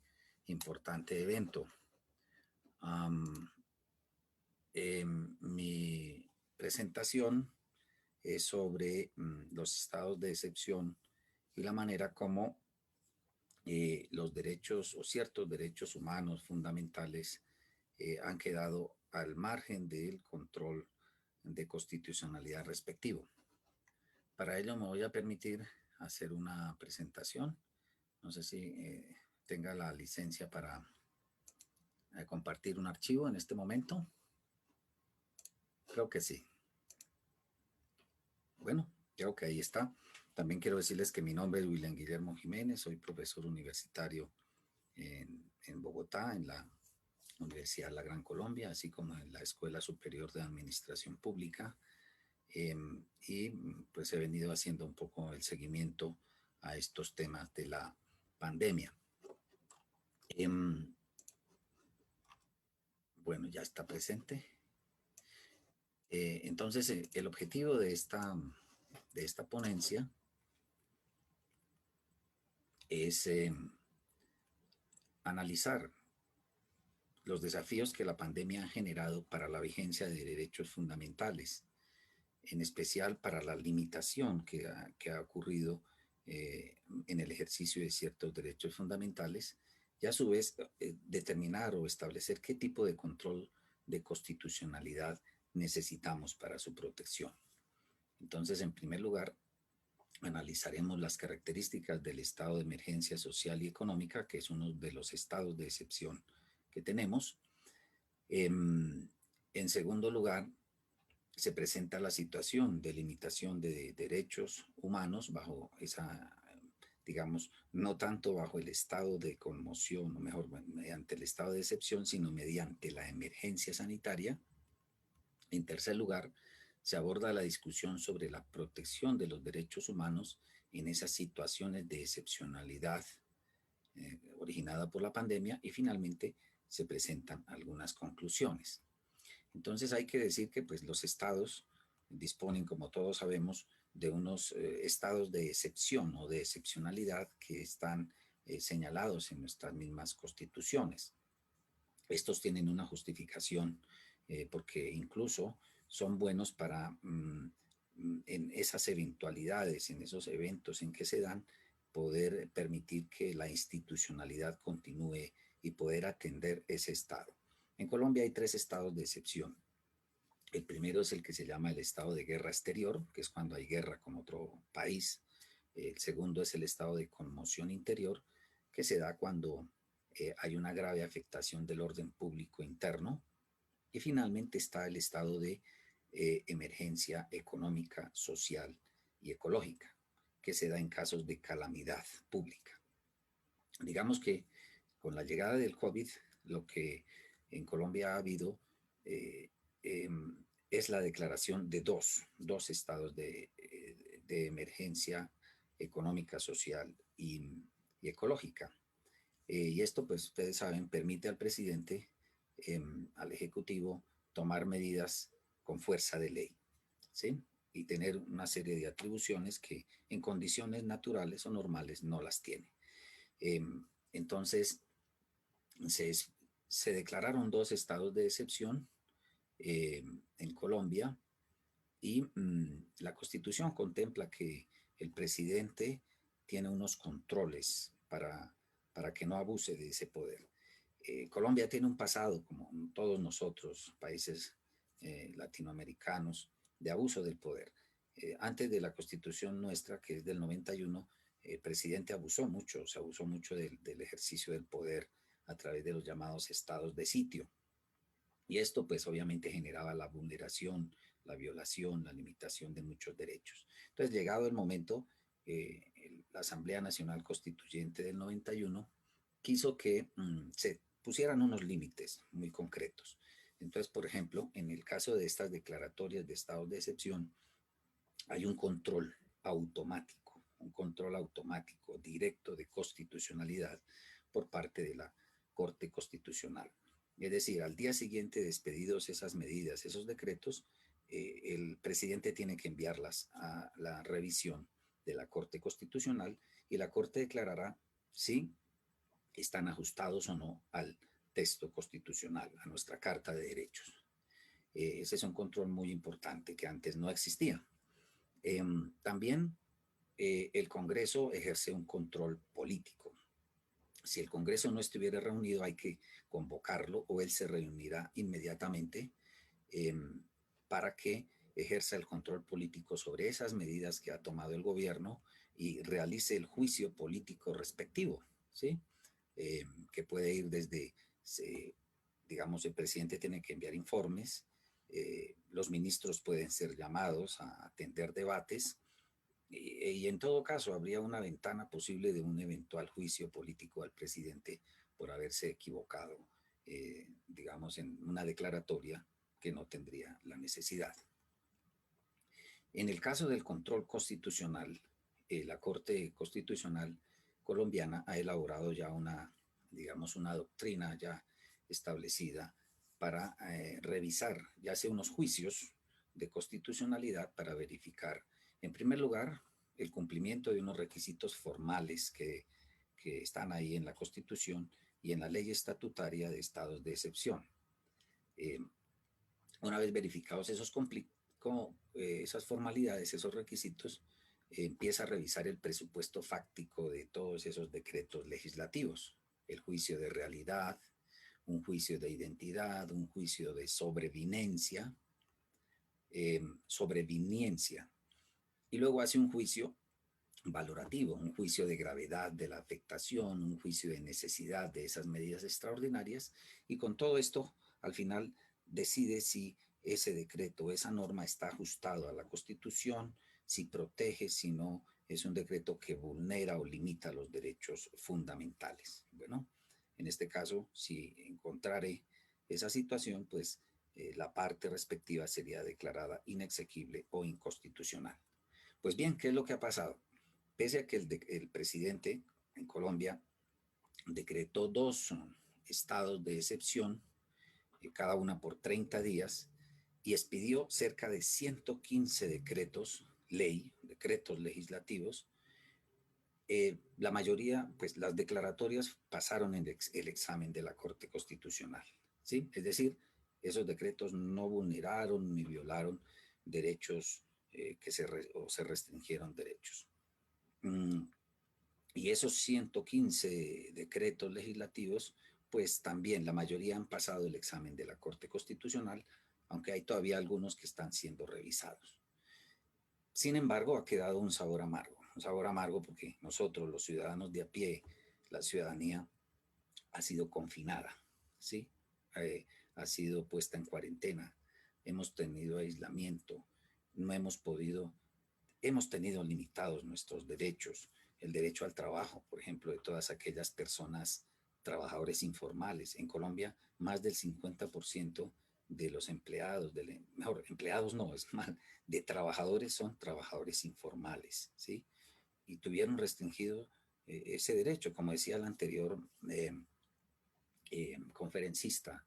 importante evento. Mi presentación es sobre los estados de excepción y la manera como los derechos o ciertos derechos humanos fundamentales han quedado al margen del control de constitucionalidad respectivo. Para ello me voy a permitir hacer una presentación. No sé si tenga la licencia para compartir un archivo en este momento. Creo que sí. Bueno, creo que ahí está. También quiero decirles que mi nombre es William Guillermo Jiménez, soy profesor universitario en Bogotá, en la Universidad La Gran Colombia, así como en la Escuela Superior de Administración Pública. Y pues he venido haciendo un poco el seguimiento a estos temas de la pandemia. Bueno, ya está presente. Entonces, el objetivo de esta ponencia es analizar los desafíos que la pandemia ha generado para la vigencia de derechos fundamentales, en especial para la limitación que ha ocurrido en el ejercicio de ciertos derechos fundamentales, y a su vez determinar o establecer qué tipo de control de constitucionalidad necesitamos para su protección. Entonces, en primer lugar, analizaremos las características del estado de emergencia social y económica, que es uno de los estados de excepción que tenemos. En segundo lugar, se presenta la situación de limitación de derechos humanos bajo esa, digamos, no tanto bajo el estado de conmoción, o mejor, mediante el estado de excepción, sino mediante la emergencia sanitaria. En tercer lugar, se aborda la discusión sobre la protección de los derechos humanos en esas situaciones de excepcionalidad originada por la pandemia, y finalmente se presentan algunas conclusiones. Entonces hay que decir que pues, los estados disponen, como todos sabemos, de unos estados de excepción o de excepcionalidad que están señalados en nuestras mismas constituciones. Estos tienen una justificación porque incluso son buenos para, en esas eventualidades, en esos eventos en que se dan, poder permitir que la institucionalidad continúe y poder atender ese estado. En Colombia hay 3 estados de excepción. El primero es el que se llama el estado de guerra exterior, que es cuando hay guerra con otro país. El segundo es el estado de conmoción interior, que se da cuando hay una grave afectación del orden público interno. Y finalmente está el estado de emergencia económica, social y ecológica, que se da en casos de calamidad pública. Digamos que con la llegada del COVID, lo que en Colombia ha habido es la declaración de dos estados de emergencia económica, social y ecológica. Y esto, pues ustedes saben, permite al presidente, al Ejecutivo, tomar medidas con fuerza de ley, ¿sí? Y tener una serie de atribuciones que en condiciones naturales o normales no las tiene. Entonces, se declararon 2 estados de excepción en Colombia, y la Constitución contempla que el presidente tiene unos controles para que no abuse de ese poder. Colombia tiene un pasado, como todos nosotros, países latinoamericanos, de abuso del poder. Antes de la Constitución nuestra, que es del 91, el presidente se abusó mucho del ejercicio del poder a través de los llamados estados de sitio. Y esto pues obviamente generaba la vulneración, la violación, la limitación de muchos derechos. Entonces, llegado el momento, la Asamblea Nacional Constituyente del 91 quiso que se pusieran unos límites muy concretos. Entonces, por ejemplo, en el caso de estas declaratorias de estados de excepción, hay un control automático directo de constitucionalidad por parte de la Corte Constitucional. Es decir, al día siguiente de expedidos esas medidas, esos decretos, el presidente tiene que enviarlas a la revisión de la Corte Constitucional, y la Corte declarará si están ajustados o no al texto constitucional, a nuestra Carta de Derechos. Ese es un control muy importante que antes no existía. También el Congreso ejerce un control político. Si el Congreso no estuviera reunido, hay que convocarlo, o él se reunirá inmediatamente para que ejerza el control político sobre esas medidas que ha tomado el gobierno y realice el juicio político respectivo, ¿sí? Que puede ir desde, digamos, el presidente tiene que enviar informes, los ministros pueden ser llamados a atender debates, y en todo caso habría una ventana posible de un eventual juicio político al presidente por haberse equivocado, digamos, en una declaratoria que no tendría la necesidad. En el caso del control constitucional, la Corte Constitucional colombiana ha elaborado ya digamos, una doctrina ya establecida para revisar, ya sea unos juicios de constitucionalidad para verificar, en primer lugar, el cumplimiento de unos requisitos formales que están ahí en la Constitución y en la ley estatutaria de estados de excepción. Una vez verificados esas formalidades, esos requisitos, empieza a revisar el presupuesto fáctico de todos esos decretos legislativos, el juicio de realidad, un juicio de identidad, un juicio de sobreviniencia. y luego hace un juicio valorativo, un juicio de gravedad de la afectación, un juicio de necesidad de esas medidas extraordinarias, y con todo esto, al final, decide si ese decreto, esa norma está ajustado a la Constitución, si protege, si no, es un decreto que vulnera o limita los derechos fundamentales. Bueno, en este caso, si encontrare esa situación, pues la parte respectiva sería declarada inexequible o inconstitucional. Pues bien, ¿qué es lo que ha pasado? Pese a que el presidente en Colombia decretó dos estados de excepción, cada una por 30 días, y expidió cerca de 115 decretos ley, decretos legislativos, la mayoría, pues las declaratorias pasaron el examen de la Corte Constitucional, ¿sí? Es decir, esos decretos no vulneraron ni violaron derechos o se restringieron derechos. Y esos 115 decretos legislativos, pues también la mayoría han pasado el examen de la Corte Constitucional, aunque hay todavía algunos que están siendo revisados. Sin embargo, ha quedado un sabor amargo porque nosotros, los ciudadanos de a pie, la ciudadanía ha sido confinada, ¿sí? Ha sido puesta en cuarentena, hemos tenido aislamiento, no hemos tenido limitados nuestros derechos, el derecho al trabajo, por ejemplo, de todas aquellas personas, trabajadores informales. En Colombia, más del 50% de los empleados, mejor, empleados no, es mal, de trabajadores son trabajadores informales, ¿sí? Y tuvieron restringido ese derecho, como decía el anterior conferencista,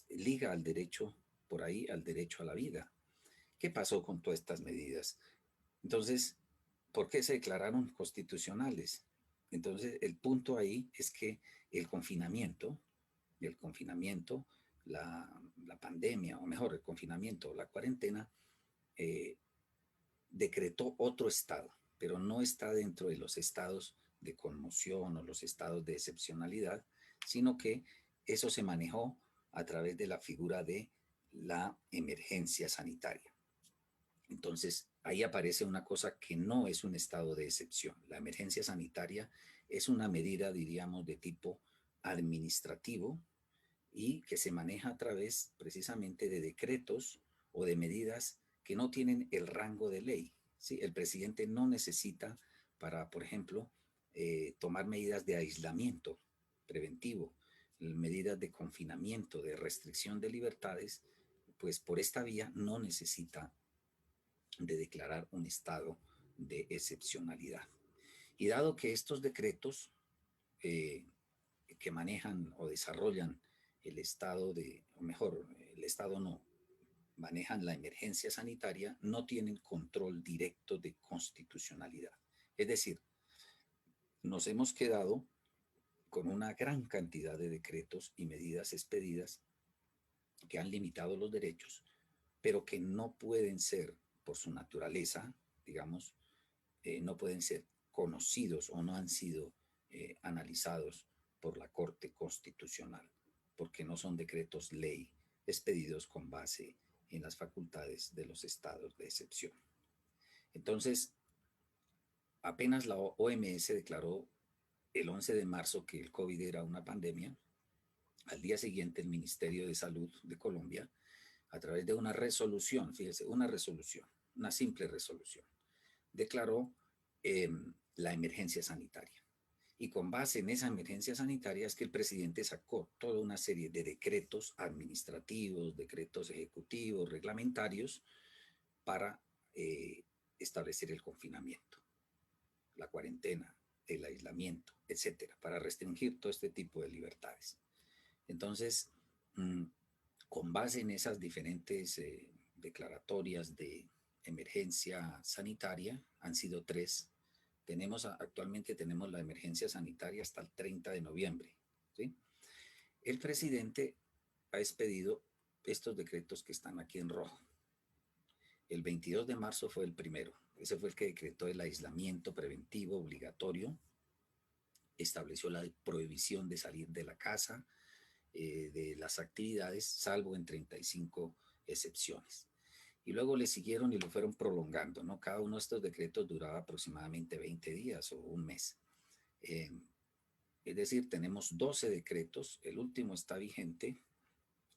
liga al derecho, por ahí, al derecho a la vida. ¿Qué pasó con todas estas medidas? Entonces, ¿por qué se declararon constitucionales? Entonces, el punto ahí es que el confinamiento, la pandemia, o mejor, el confinamiento, la cuarentena, decretó otro estado, pero no está dentro de los estados de conmoción o los estados de excepcionalidad, sino que eso se manejó a través de la figura de la emergencia sanitaria. Entonces, ahí aparece una cosa que no es un estado de excepción. La emergencia sanitaria es una medida, diríamos, de tipo administrativo y que se maneja a través precisamente de decretos o de medidas que no tienen el rango de ley, ¿sí? El presidente no necesita para, por ejemplo, tomar medidas de aislamiento preventivo, medidas de confinamiento, de restricción de libertades, pues por esta vía no necesita de declarar un estado de excepcionalidad. Y dado que estos decretos que manejan o desarrollan el estado de, o mejor, el estado no, manejan la emergencia sanitaria, no tienen control directo de constitucionalidad. Es decir, nos hemos quedado con una gran cantidad de decretos y medidas expedidas que han limitado los derechos, pero que no pueden ser, por su naturaleza, digamos, no pueden ser conocidos o no han sido analizados por la Corte Constitucional, porque no son decretos ley expedidos con base en las facultades de los estados de excepción. Entonces, apenas la OMS declaró el 11 de marzo que el COVID era una pandemia, al día siguiente el Ministerio de Salud de Colombia, a través de una resolución, fíjese, una simple resolución, declaró la emergencia sanitaria. Y con base en esa emergencia sanitaria es que el presidente sacó toda una serie de decretos administrativos, decretos ejecutivos, reglamentarios, para establecer el confinamiento, la cuarentena, el aislamiento, etcétera, para restringir todo este tipo de libertades. Entonces, con base en esas diferentes declaratorias de emergencia sanitaria, han sido 3. Actualmente tenemos la emergencia sanitaria hasta el 30 de noviembre. ¿Sí? El presidente ha expedido estos decretos que están aquí en rojo. El 22 de marzo fue el primero. Ese fue el que decretó el aislamiento preventivo obligatorio, estableció la prohibición de salir de la casa, de las actividades, salvo en 35 excepciones. y luego le siguieron y lo fueron prolongando, ¿no? Cada uno de estos decretos duraba aproximadamente 20 días o un mes. Eh, es decir, tenemos 12 decretos, el último está vigente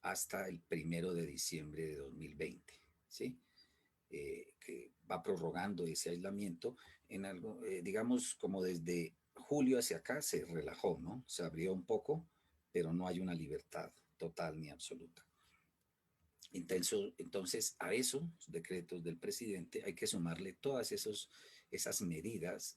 hasta el 1 de diciembre de 2020, ¿sí? Que va prorrogando ese aislamiento en algo, digamos, como desde julio hacia acá se relajó, ¿no? Se abrió un poco, pero no hay una libertad total ni absoluta. Entonces, a esos decretos del presidente hay que sumarle todas esas medidas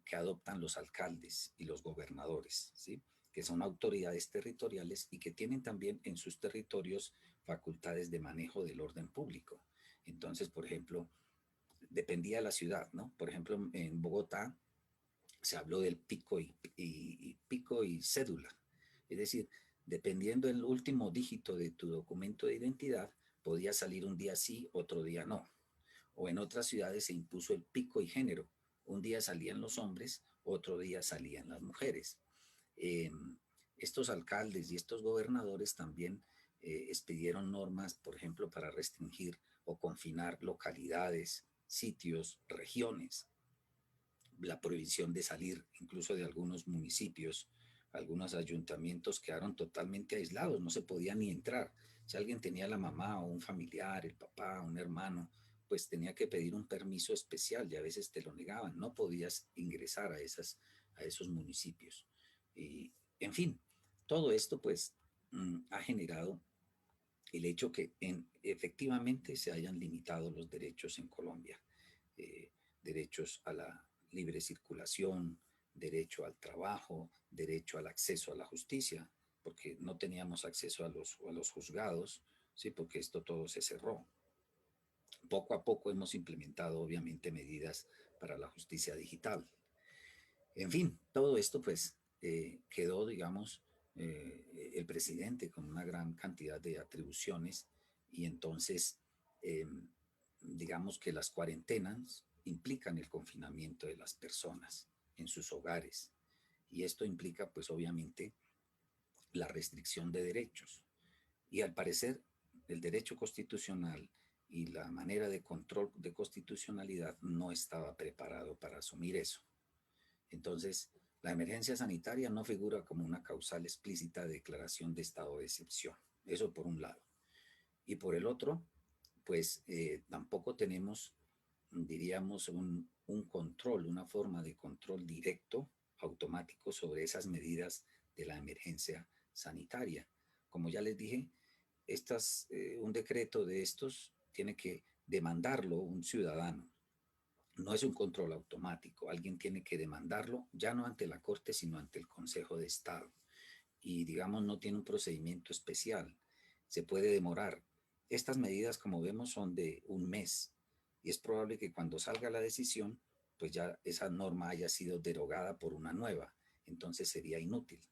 que adoptan los alcaldes y los gobernadores, ¿sí? Que son autoridades territoriales y que tienen también en sus territorios facultades de manejo del orden público. Entonces, por ejemplo, dependía de la ciudad, ¿no? Por ejemplo, en Bogotá se habló del pico y cédula. Es decir, dependiendo del último dígito de tu documento de identidad, podía salir un día sí, otro día no. O en otras ciudades se impuso el pico y género. Un día salían los hombres, otro día salían las mujeres. Eh, Estos alcaldes y estos gobernadores también expidieron normas, por ejemplo, para restringir o confinar localidades, sitios, regiones, la prohibición de salir incluso de algunos municipios. Algunos ayuntamientos quedaron totalmente aislados, no se podía ni entrar. Si alguien tenía la mamá o un familiar, el papá, un hermano, pues tenía que pedir un permiso especial y a veces te lo negaban, no podías ingresar a esos municipios. Y, en fin, todo esto pues ha generado el hecho que efectivamente se hayan limitado los derechos en Colombia. Derechos a la libre circulación, derecho al trabajo, derecho al acceso a la justicia, porque no teníamos acceso a los juzgados, ¿sí? Porque esto todo se cerró. Poco a poco hemos implementado, obviamente, medidas para la justicia digital. En fin, todo esto pues quedó, digamos, el presidente con una gran cantidad de atribuciones y entonces, eh, digamos que las cuarentenas implican el confinamiento de las personas en sus hogares y esto implica pues obviamente la restricción de derechos y al parecer el derecho constitucional y la manera de control de constitucionalidad no estaba preparado para asumir eso. Entonces, la emergencia sanitaria no figura como una causal explícita de declaración de estado de excepción. Eso por un lado. Y por el otro, pues tampoco tenemos, diríamos, un control, una forma de control directo, automático sobre esas medidas de la emergencia sanitaria. Como ya les dije, un decreto de estos tiene que demandarlo un ciudadano. No es un control automático, alguien tiene que demandarlo, ya no ante la Corte, sino ante el Consejo de Estado. Y digamos, no tiene un procedimiento especial, se puede demorar. Estas medidas, como vemos, son de un mes y es probable que cuando salga la decisión, pues ya esa norma haya sido derogada por una nueva, entonces sería inútil.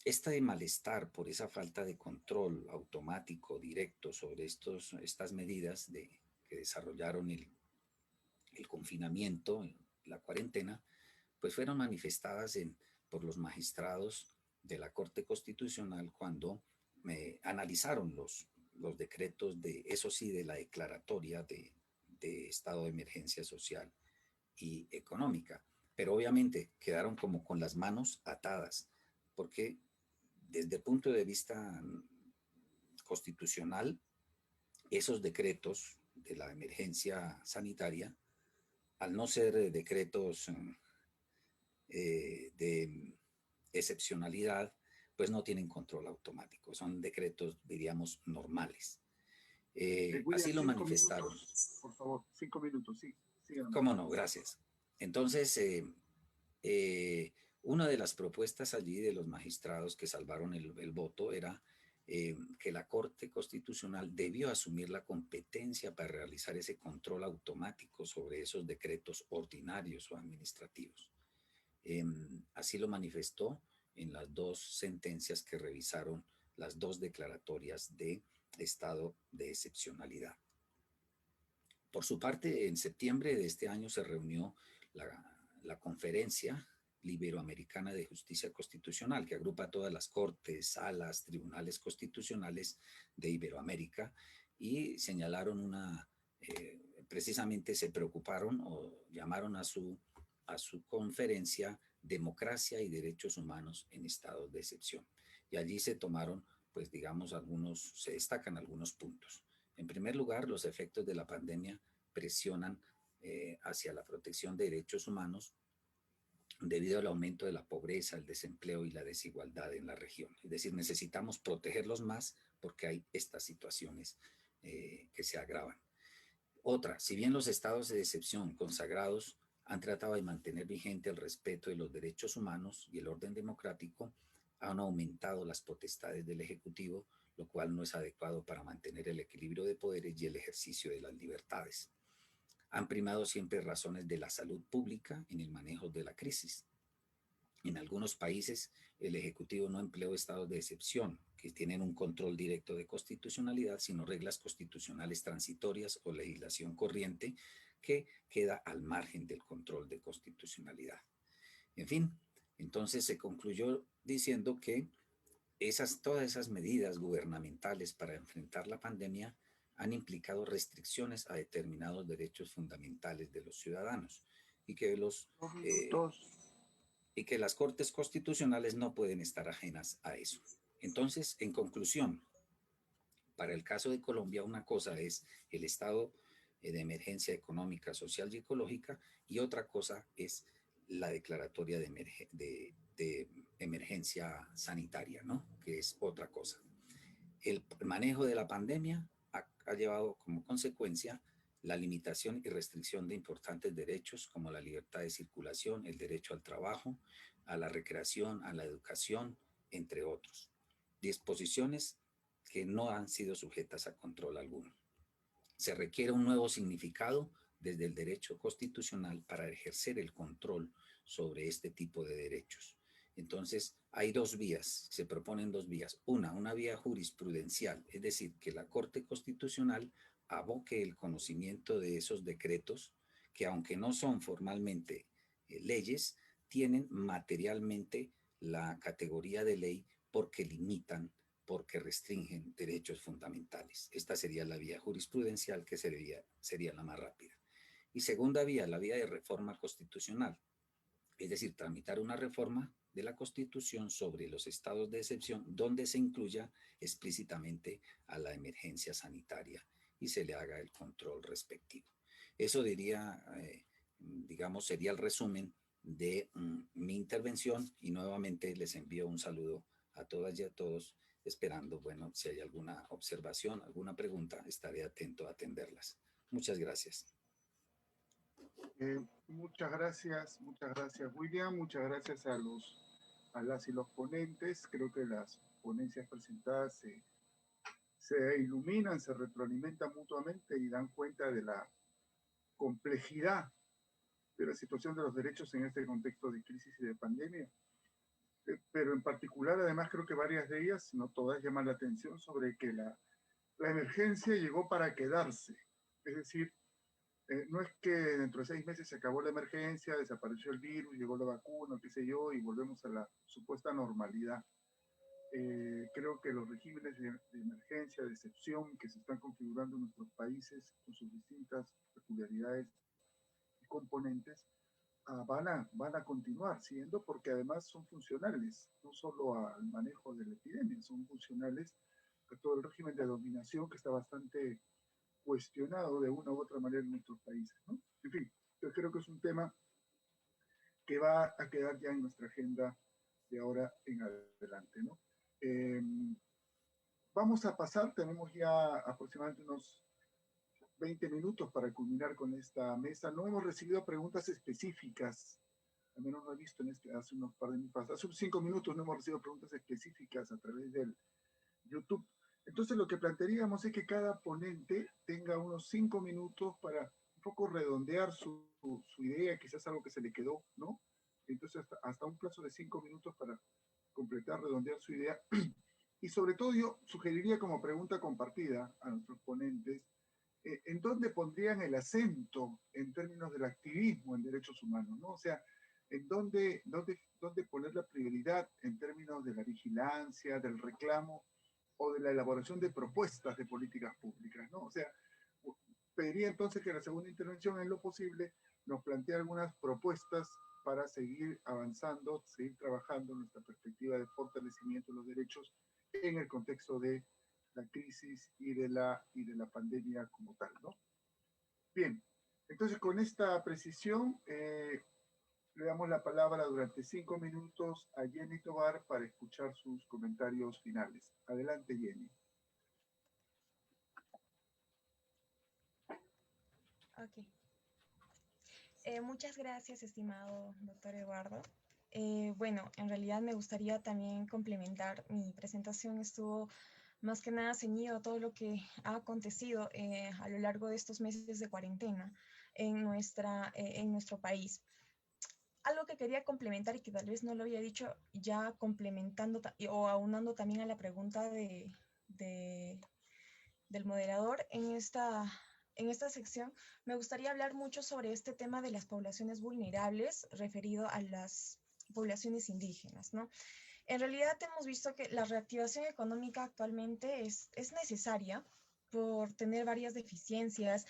Este malestar por esa falta de control automático, directo sobre estas medidas que desarrollaron el confinamiento, la cuarentena, pues fueron manifestadas por los magistrados de la Corte Constitucional cuando analizaron los decretos eso sí, de la declaratoria de estado de emergencia social y económica. Pero obviamente quedaron como con las manos atadas, porque desde el punto de vista constitucional, esos decretos de la emergencia sanitaria, al no ser decretos de excepcionalidad, pues no tienen control automático, son decretos, diríamos, normales. William, Así lo 5 manifestaron. minutos, por favor, 5 minutos, sí. ¿Cómo no? Gracias. Entonces, una de las propuestas allí de los magistrados que salvaron el voto era que la Corte Constitucional debió asumir la competencia para realizar ese control automático sobre esos decretos ordinarios o administrativos. Así lo manifestó en las dos sentencias que revisaron las dos declaratorias de estado de excepcionalidad. Por su parte, en septiembre de este año se reunió la conferencia Iberoamericana de Justicia Constitucional, que agrupa todas las cortes, salas, tribunales constitucionales de Iberoamérica, y señalaron precisamente se preocuparon o llamaron a su conferencia Democracia y Derechos Humanos en Estados de Excepción. Y allí se tomaron, pues digamos, se destacan algunos puntos. En primer lugar, los efectos de la pandemia presionan hacia la protección de derechos humanos debido al aumento de la pobreza, el desempleo y la desigualdad en la región. Es decir, necesitamos protegerlos más porque hay estas situaciones que se agravan. Otra, si bien los estados de excepción consagrados han tratado de mantener vigente el respeto de los derechos humanos y el orden democrático, han aumentado las potestades del Ejecutivo, lo cual no es adecuado para mantener el equilibrio de poderes y el ejercicio de las libertades. Han primado siempre razones de la salud pública en el manejo de la crisis. En algunos países, el Ejecutivo no empleó estados de excepción, que tienen un control directo de constitucionalidad, sino reglas constitucionales transitorias o legislación corriente que queda al margen del control de constitucionalidad. En fin, entonces se concluyó diciendo que todas esas medidas gubernamentales para enfrentar la pandemia han implicado restricciones a determinados derechos fundamentales de los ciudadanos y que las Cortes Constitucionales no pueden estar ajenas a eso. Entonces, en conclusión, para el caso de Colombia, una cosa es el estado de emergencia económica, social y ecológica, y otra cosa es la declaratoria de emergencia sanitaria, ¿no? Que es otra cosa. El manejo de la pandemia ha llevado como consecuencia la limitación y restricción de importantes derechos como la libertad de circulación, el derecho al trabajo, a la recreación, a la educación, entre otros. Disposiciones que no han sido sujetas a control alguno. Se requiere un nuevo significado desde el derecho constitucional para ejercer el control sobre este tipo de derechos. Entonces, hay dos vías, se proponen dos vías. Una vía jurisprudencial, es decir, que la Corte Constitucional aboque el conocimiento de esos decretos que, aunque no son formalmente leyes, tienen materialmente la categoría de ley porque limitan, porque restringen derechos fundamentales. Esta sería la vía jurisprudencial, que sería la más rápida. Y segunda vía, la vía de reforma constitucional, es decir, tramitar una reforma de la Constitución sobre los estados de excepción donde se incluya explícitamente a la emergencia sanitaria y se le haga el control respectivo. Eso diría, digamos, sería el resumen de mi intervención, y nuevamente les envío un saludo a todas y a todos, esperando, bueno, si hay alguna observación, alguna pregunta, estaré atento a atenderlas. Muchas gracias. Muchas gracias, William. Muchas gracias a las y los ponentes. Creo que las ponencias presentadas se iluminan, se retroalimentan mutuamente y dan cuenta de la complejidad de la situación de los derechos en este contexto de crisis y de pandemia. Pero en particular, además, creo que varias de ellas, no todas, llaman la atención sobre que la emergencia llegó para quedarse. Es decir, no es que dentro de 6 meses se acabó la emergencia, desapareció el virus, llegó la vacuna, qué sé yo, y volvemos a la supuesta normalidad. Creo que los regímenes de emergencia, de excepción que se están configurando en nuestros países con sus distintas peculiaridades y componentes van a continuar siendo, porque además son funcionales, no solo al manejo de la epidemia, son funcionales a todo el régimen de dominación que está bastante cuestionado de una u otra manera en nuestros países, ¿no? En fin, yo creo que es un tema que va a quedar ya en nuestra agenda de ahora en adelante, ¿no? Vamos a pasar, tenemos ya aproximadamente unos 20 minutos para culminar con esta mesa. No hemos recibido preguntas específicas, al menos no he visto hace unos par de minutos, hace 5 minutos no hemos recibido preguntas específicas a través del YouTube. Entonces lo que plantearíamos es que cada ponente tenga unos 5 minutos para un poco redondear su idea, quizás algo que se le quedó, ¿no? Entonces hasta un plazo de 5 minutos para completar, redondear su idea. Y sobre todo yo sugeriría como pregunta compartida a nuestros ponentes, ¿en dónde pondrían el acento en términos del activismo en derechos humanos, ¿no? O sea, en dónde poner la prioridad en términos de la vigilancia, del reclamo o de la elaboración de propuestas de políticas públicas, ¿no? O sea, pediría entonces que en la segunda intervención, en lo posible, nos plantee algunas propuestas para seguir avanzando, seguir trabajando en nuestra perspectiva de fortalecimiento de los derechos en el contexto de la crisis y de la pandemia como tal, ¿no? Bien, entonces con esta precisión le damos la palabra durante 5 minutos a Jenny Tobar para escuchar sus comentarios finales. Adelante, Jenny. Ok. Muchas gracias, estimado doctor Eduardo. Bueno, en realidad me gustaría también complementar. Mi presentación estuvo más que nada ceñido a todo lo que ha acontecido a lo largo de estos meses de cuarentena en nuestro país. Algo que quería complementar y que tal vez no lo había dicho, ya complementando o aunando también a la pregunta del moderador en esta sección, me gustaría hablar mucho sobre este tema de las poblaciones vulnerables referido a las poblaciones indígenas, ¿no? En realidad hemos visto que la reactivación económica actualmente es necesaria por tener varias deficiencias,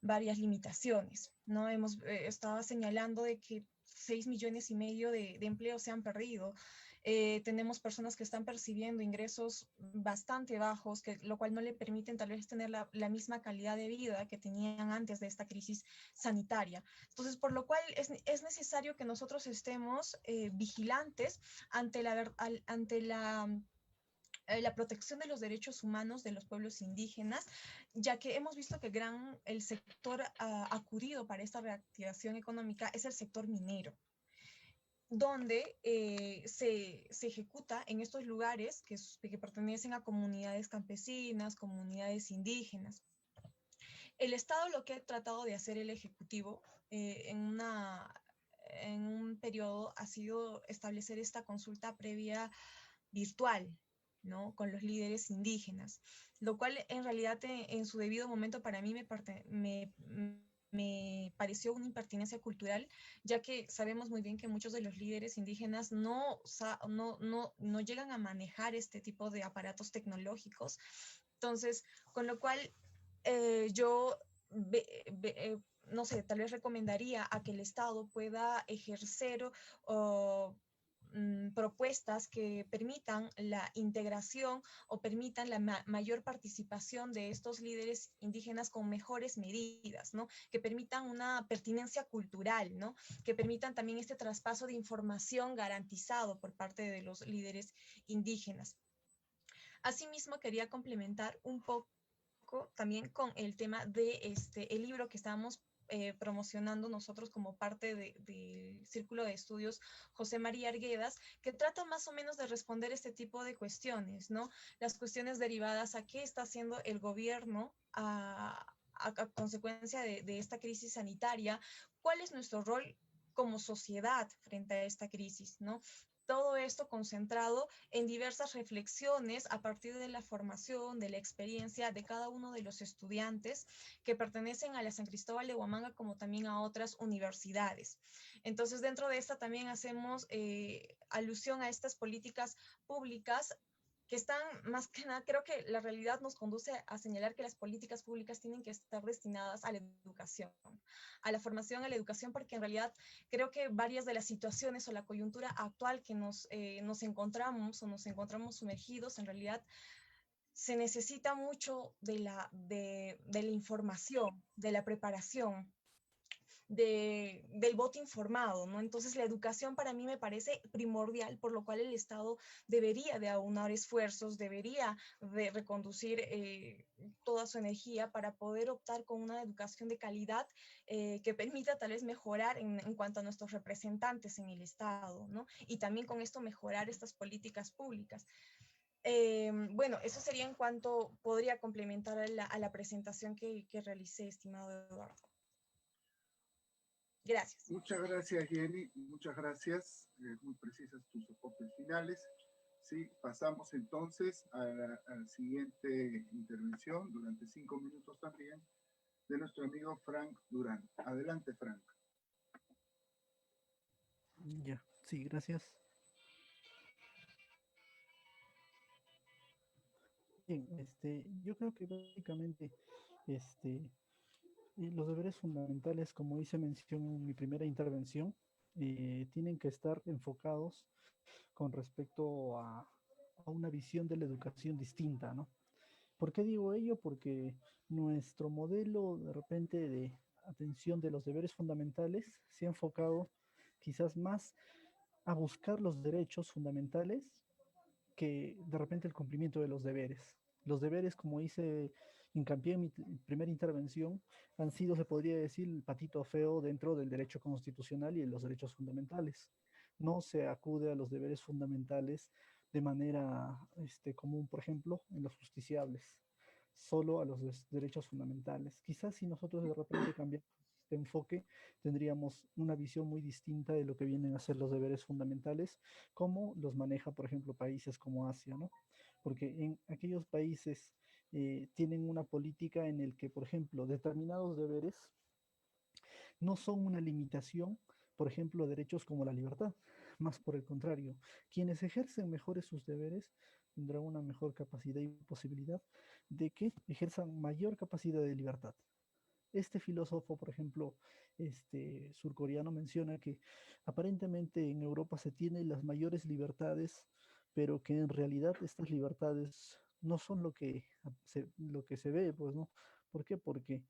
varias limitaciones, ¿no? Estaba señalando de que 6,5 millones de empleos se han perdido. Tenemos personas que están percibiendo ingresos bastante bajos, lo cual no le permiten tal vez tener la misma calidad de vida que tenían antes de esta crisis sanitaria. Entonces, por lo cual es necesario que nosotros estemos vigilantes ante la protección de los derechos humanos de los pueblos indígenas, ya que hemos visto que el sector acudido para esta reactivación económica es el sector minero, donde se ejecuta en estos lugares que pertenecen a comunidades campesinas, comunidades indígenas. El Estado lo que ha tratado de hacer el Ejecutivo en un periodo ha sido establecer esta consulta previa virtual, ¿no? Con los líderes indígenas, lo cual en realidad en su debido momento para mí me pareció una impertinencia cultural, ya que sabemos muy bien que muchos de los líderes indígenas no llegan a manejar este tipo de aparatos tecnológicos. Entonces, con lo cual yo no sé, tal vez recomendaría a que el Estado pueda ejercer propuestas que permitan la integración o permitan la mayor participación de estos líderes indígenas con mejores medidas, ¿no? Que permitan una pertinencia cultural, ¿no? Que permitan también este traspaso de información garantizado por parte de los líderes indígenas. Asimismo, quería complementar un poco también con el tema de el libro que estábamos promocionando nosotros como parte del Círculo de Estudios José María Arguedas, que trata más o menos de responder este tipo de cuestiones, ¿no? Las cuestiones derivadas a qué está haciendo el gobierno a consecuencia de esta crisis sanitaria, cuál es nuestro rol como sociedad frente a esta crisis, ¿no? Todo esto concentrado en diversas reflexiones a partir de la formación, de la experiencia de cada uno de los estudiantes que pertenecen a la San Cristóbal de Huamanga, como también a otras universidades. Entonces, dentro de esta también hacemos alusión a estas políticas públicas que están más que nada, creo que la realidad nos conduce a señalar que las políticas públicas tienen que estar destinadas a la educación, a la formación, a la educación, porque en realidad creo que varias de las situaciones o la coyuntura actual que nos encontramos o nos encontramos sumergidos, en realidad se necesita mucho de la información, de la preparación, del voto informado, ¿no? Entonces la educación para mí me parece primordial, por lo cual el Estado debería de aunar esfuerzos, debería de reconducir toda su energía para poder optar con una educación de calidad que permita tal vez mejorar en cuanto a nuestros representantes en el Estado, ¿no? Y también con esto mejorar estas políticas públicas. Bueno, eso sería en cuanto podría complementar a la presentación que realicé, estimado Eduardo. Gracias. Muchas gracias, Jenny. Muchas gracias. Muy precisas tus aportes finales. Sí, pasamos entonces a la siguiente intervención durante 5 minutos también de nuestro amigo Frank Durán. Adelante, Frank. Ya, sí, gracias. Bien, yo creo que básicamente, este, los deberes fundamentales, como hice mención en mi primera intervención, tienen que estar enfocados con respecto a una visión de la educación distinta, ¿no? ¿Por qué digo ello? Porque nuestro modelo de repente de atención de los deberes fundamentales se ha enfocado quizás más a buscar los derechos fundamentales que de repente el cumplimiento de los deberes. Los deberes, como hice hincapié en mi primera intervención, han sido, se podría decir, el patito feo dentro del derecho constitucional y de los derechos fundamentales. No se acude a los deberes fundamentales de manera común, por ejemplo, en los justiciables, solo a los derechos fundamentales. Quizás si nosotros de repente cambiamos este enfoque, tendríamos una visión muy distinta de lo que vienen a ser los deberes fundamentales, como los maneja, por ejemplo, países como Asia, ¿no? Porque en aquellos países tienen una política en el que, por ejemplo, determinados deberes no son una limitación, por ejemplo, a derechos como la libertad. Más por el contrario, quienes ejercen mejores sus deberes tendrán una mejor capacidad y posibilidad de que ejerzan mayor capacidad de libertad. Este filósofo, por ejemplo, surcoreano, menciona que aparentemente en Europa se tienen las mayores libertades, pero que en realidad estas libertades no son lo que se ve, pues, ¿no? ¿Por qué? Porque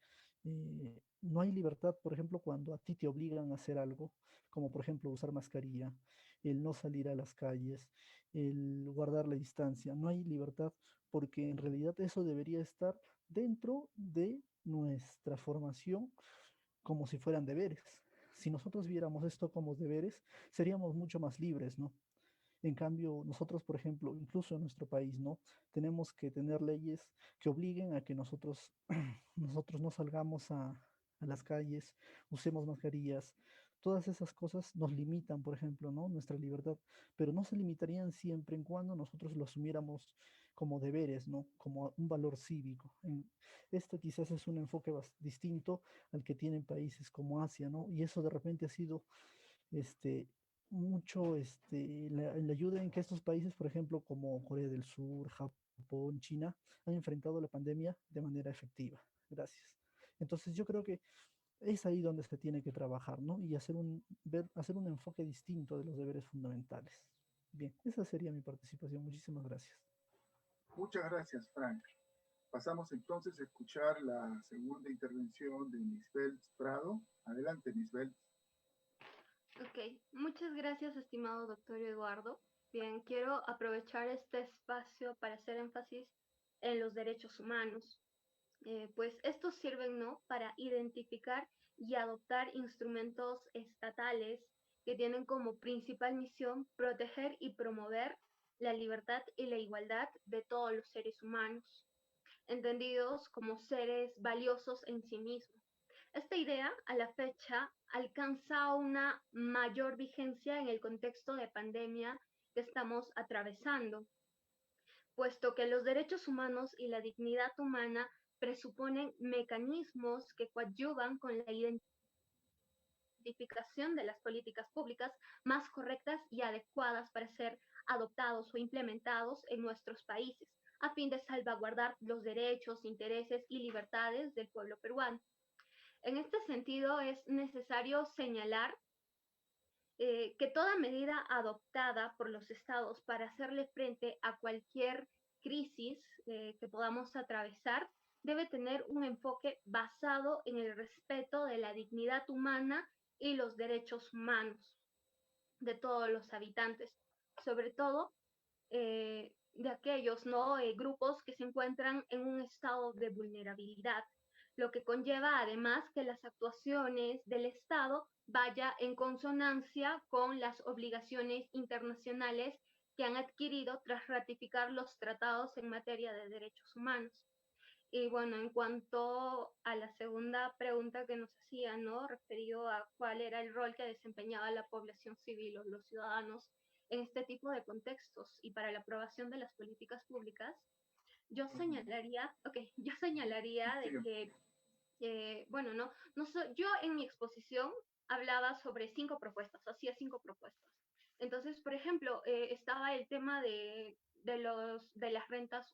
no hay libertad, por ejemplo, cuando a ti te obligan a hacer algo, como por ejemplo usar mascarilla, el no salir a las calles, el guardar la distancia. No hay libertad porque en realidad eso debería estar dentro de nuestra formación como si fueran deberes. Si nosotros viéramos esto como deberes, seríamos mucho más libres, ¿no? En cambio, nosotros, por ejemplo, incluso en nuestro país, ¿no? Tenemos que tener leyes que obliguen a que nosotros, nosotros no salgamos a las calles, usemos mascarillas. Todas esas cosas nos limitan, por ejemplo, ¿no? Nuestra libertad, pero no se limitarían siempre en cuando nosotros lo asumiéramos como deberes, ¿no? Como un valor cívico. Esto quizás es un enfoque distinto al que tienen países como Asia, ¿no? Y eso de repente ha sido este, mucho la ayuda en que estos países, por ejemplo, como Corea del Sur, Japón, China, han enfrentado la pandemia de manera efectiva. Gracias. Entonces yo creo que es ahí donde se tiene que trabajar, ¿no? Y hacer un enfoque distinto de los deberes fundamentales. Bien, esa sería mi participación. Muchísimas gracias. Muchas gracias, Frank. Pasamos entonces a escuchar la segunda intervención de Nisbel Prado. Adelante, Nisbel. Ok, muchas gracias, estimado doctor Eduardo. Bien, quiero aprovechar este espacio para hacer énfasis en los derechos humanos. Pues estos sirven, ¿no?, para identificar y adoptar instrumentos estatales que tienen como principal misión proteger y promover la libertad y la igualdad de todos los seres humanos, entendidos como seres valiosos en sí mismos. Esta idea, a la fecha, alcanza una mayor vigencia en el contexto de pandemia que estamos atravesando, puesto que los derechos humanos y la dignidad humana presuponen mecanismos que coadyuvan con la identificación de las políticas públicas más correctas y adecuadas para ser adoptados o implementados en nuestros países, a fin de salvaguardar los derechos, intereses y libertades del pueblo peruano. En este sentido, es necesario señalar que toda medida adoptada por los estados para hacerle frente a cualquier crisis que podamos atravesar debe tener un enfoque basado en el respeto de la dignidad humana y los derechos humanos de todos los habitantes, sobre todo de aquellos ¿no? Grupos que se encuentran en un estado de vulnerabilidad, lo que conlleva además que las actuaciones del Estado vaya en consonancia con las obligaciones internacionales que han adquirido tras ratificar los tratados en materia de derechos humanos. Y bueno, en cuanto a la segunda pregunta que nos hacían, ¿no? Referido a cuál era el rol que desempeñaba la población civil o los ciudadanos en este tipo de contextos y para la aprobación de las políticas públicas, yo señalaría de que, bueno, no, yo en mi exposición hablaba sobre 5 propuestas, hacía 5 propuestas. Entonces, por ejemplo, estaba el tema de las rentas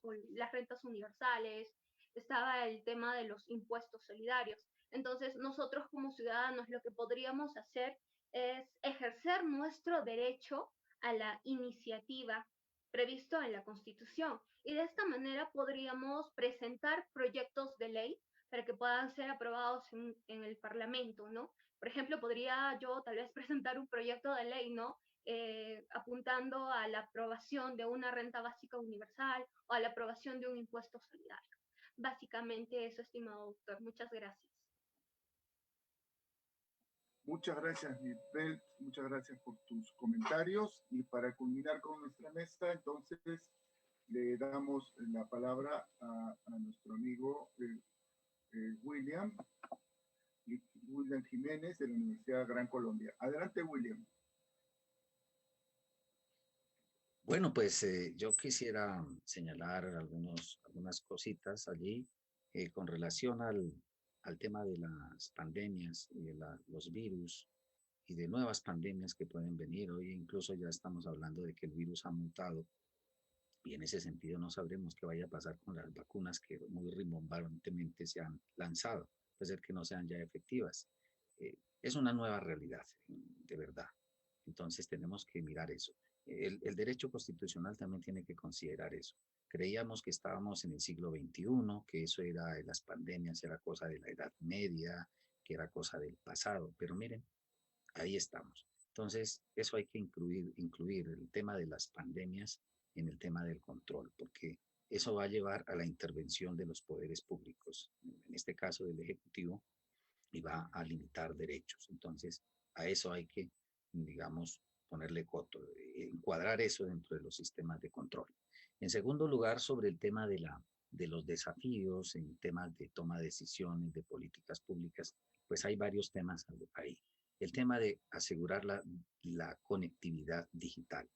universales, estaba el tema de los impuestos solidarios. Entonces, nosotros como ciudadanos lo que podríamos hacer es ejercer nuestro derecho a la iniciativa previsto en la Constitución. Y de esta manera podríamos presentar proyectos de ley para que puedan ser aprobados en el Parlamento, ¿no? Por ejemplo, podría yo tal vez presentar un proyecto de ley, ¿no? Apuntando a la aprobación de una renta básica universal o a la aprobación de un impuesto solidario. Básicamente eso, estimado doctor. Muchas gracias. Muchas gracias, Lisbeth. Muchas gracias por tus comentarios. Y para culminar con nuestra mesa, entonces le damos la palabra a nuestro amigo William Jiménez de la Universidad Gran Colombia. Adelante, William. Bueno, pues yo quisiera señalar algunas cositas allí con relación al tema de las pandemias y de los virus y de nuevas pandemias que pueden venir. Hoy incluso ya estamos hablando de que el virus ha mutado y en ese sentido no sabremos qué vaya a pasar con las vacunas que muy rimbombantemente se han lanzado. Puede ser que no sean ya efectivas. Es una nueva realidad, de verdad. Entonces tenemos que mirar eso. El derecho constitucional también tiene que considerar eso. Creíamos que estábamos en el siglo XXI, que eso era de las pandemias, era cosa de la Edad Media, que era cosa del pasado, pero miren, ahí estamos. Entonces, eso hay que incluir el tema de las pandemias en el tema del control, porque eso va a llevar a la intervención de los poderes públicos, en este caso del Ejecutivo, y va a limitar derechos. Entonces, a eso hay que, digamos, ponerle coto, encuadrar eso dentro de los sistemas de control. En segundo lugar, sobre el tema de los desafíos, en temas de toma de decisiones, de políticas públicas, pues hay varios temas ahí. El tema de asegurar la conectividad digital.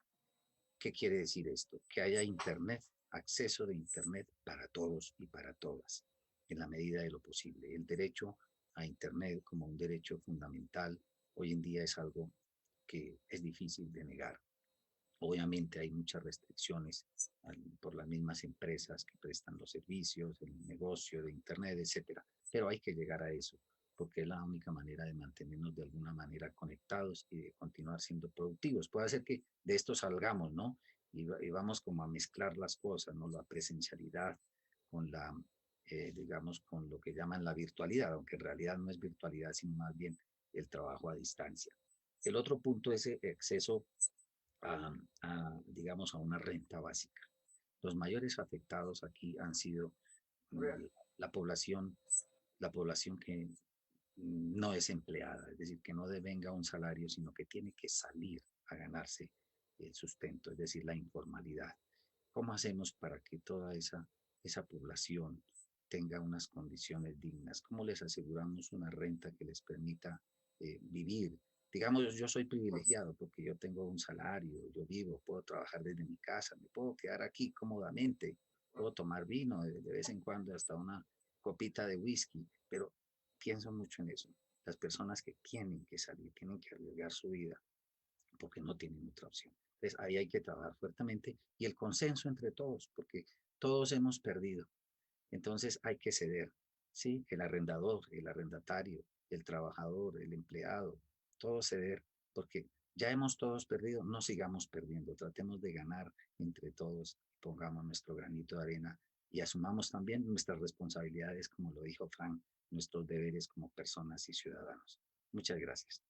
¿Qué quiere decir esto? Que haya Internet, acceso de Internet para todos y para todas, en la medida de lo posible. El derecho a Internet como un derecho fundamental hoy en día es algo que es difícil de negar. Obviamente hay muchas restricciones por las mismas empresas que prestan los servicios, el negocio de Internet, etcétera. Pero hay que llegar a eso, porque es la única manera de mantenernos de alguna manera conectados y de continuar siendo productivos. Puede ser que de esto salgamos, ¿no? Y vamos como a mezclar las cosas, ¿no? La presencialidad con digamos, con lo que llaman la virtualidad, aunque en realidad no es virtualidad, sino más bien el trabajo a distancia. El otro punto es el acceso digamos, a una renta básica. Los mayores afectados aquí han sido la población que no es empleada, es decir, que no devenga un salario, sino que tiene que salir a ganarse el sustento, es decir, la informalidad. ¿Cómo hacemos para que toda esa población tenga unas condiciones dignas? ¿Cómo les aseguramos una renta que les permita vivir? Digamos, yo soy privilegiado porque yo tengo un salario, yo vivo, puedo trabajar desde mi casa, me puedo quedar aquí cómodamente, puedo tomar vino de vez en cuando, hasta una copita de whisky, pero pienso mucho en eso. Las personas que tienen que salir, tienen que arriesgar su vida porque no tienen otra opción. Entonces ahí hay que trabajar fuertemente y el consenso entre todos, porque todos hemos perdido. Entonces hay que ceder, ¿sí? El arrendador, el arrendatario, el trabajador, el empleado, todos ceder, porque ya hemos todos perdido, no sigamos perdiendo, tratemos de ganar entre todos, pongamos nuestro granito de arena y asumamos también nuestras responsabilidades, como lo dijo Frank, nuestros deberes como personas y ciudadanos. Muchas gracias.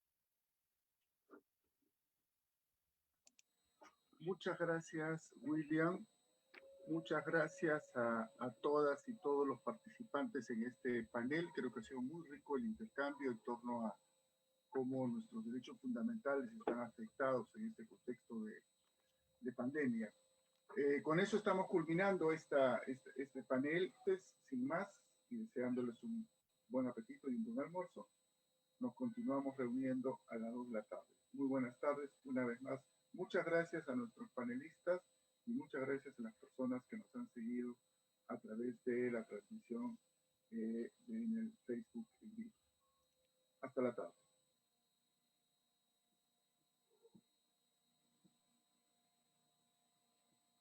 Muchas gracias, William. Muchas gracias a todas y todos los participantes en este panel. Creo que ha sido muy rico el intercambio en torno a cómo nuestros derechos fundamentales están afectados en este contexto de pandemia. Con eso estamos culminando este panel. Pues, sin más, y deseándoles un buen apetito y un buen almuerzo, nos continuamos reuniendo a las 2 de la tarde. Muy buenas tardes, una vez más. Muchas gracias a nuestros panelistas y muchas gracias a las personas que nos han seguido a través de la transmisión en el Facebook en vivo. Hasta la tarde.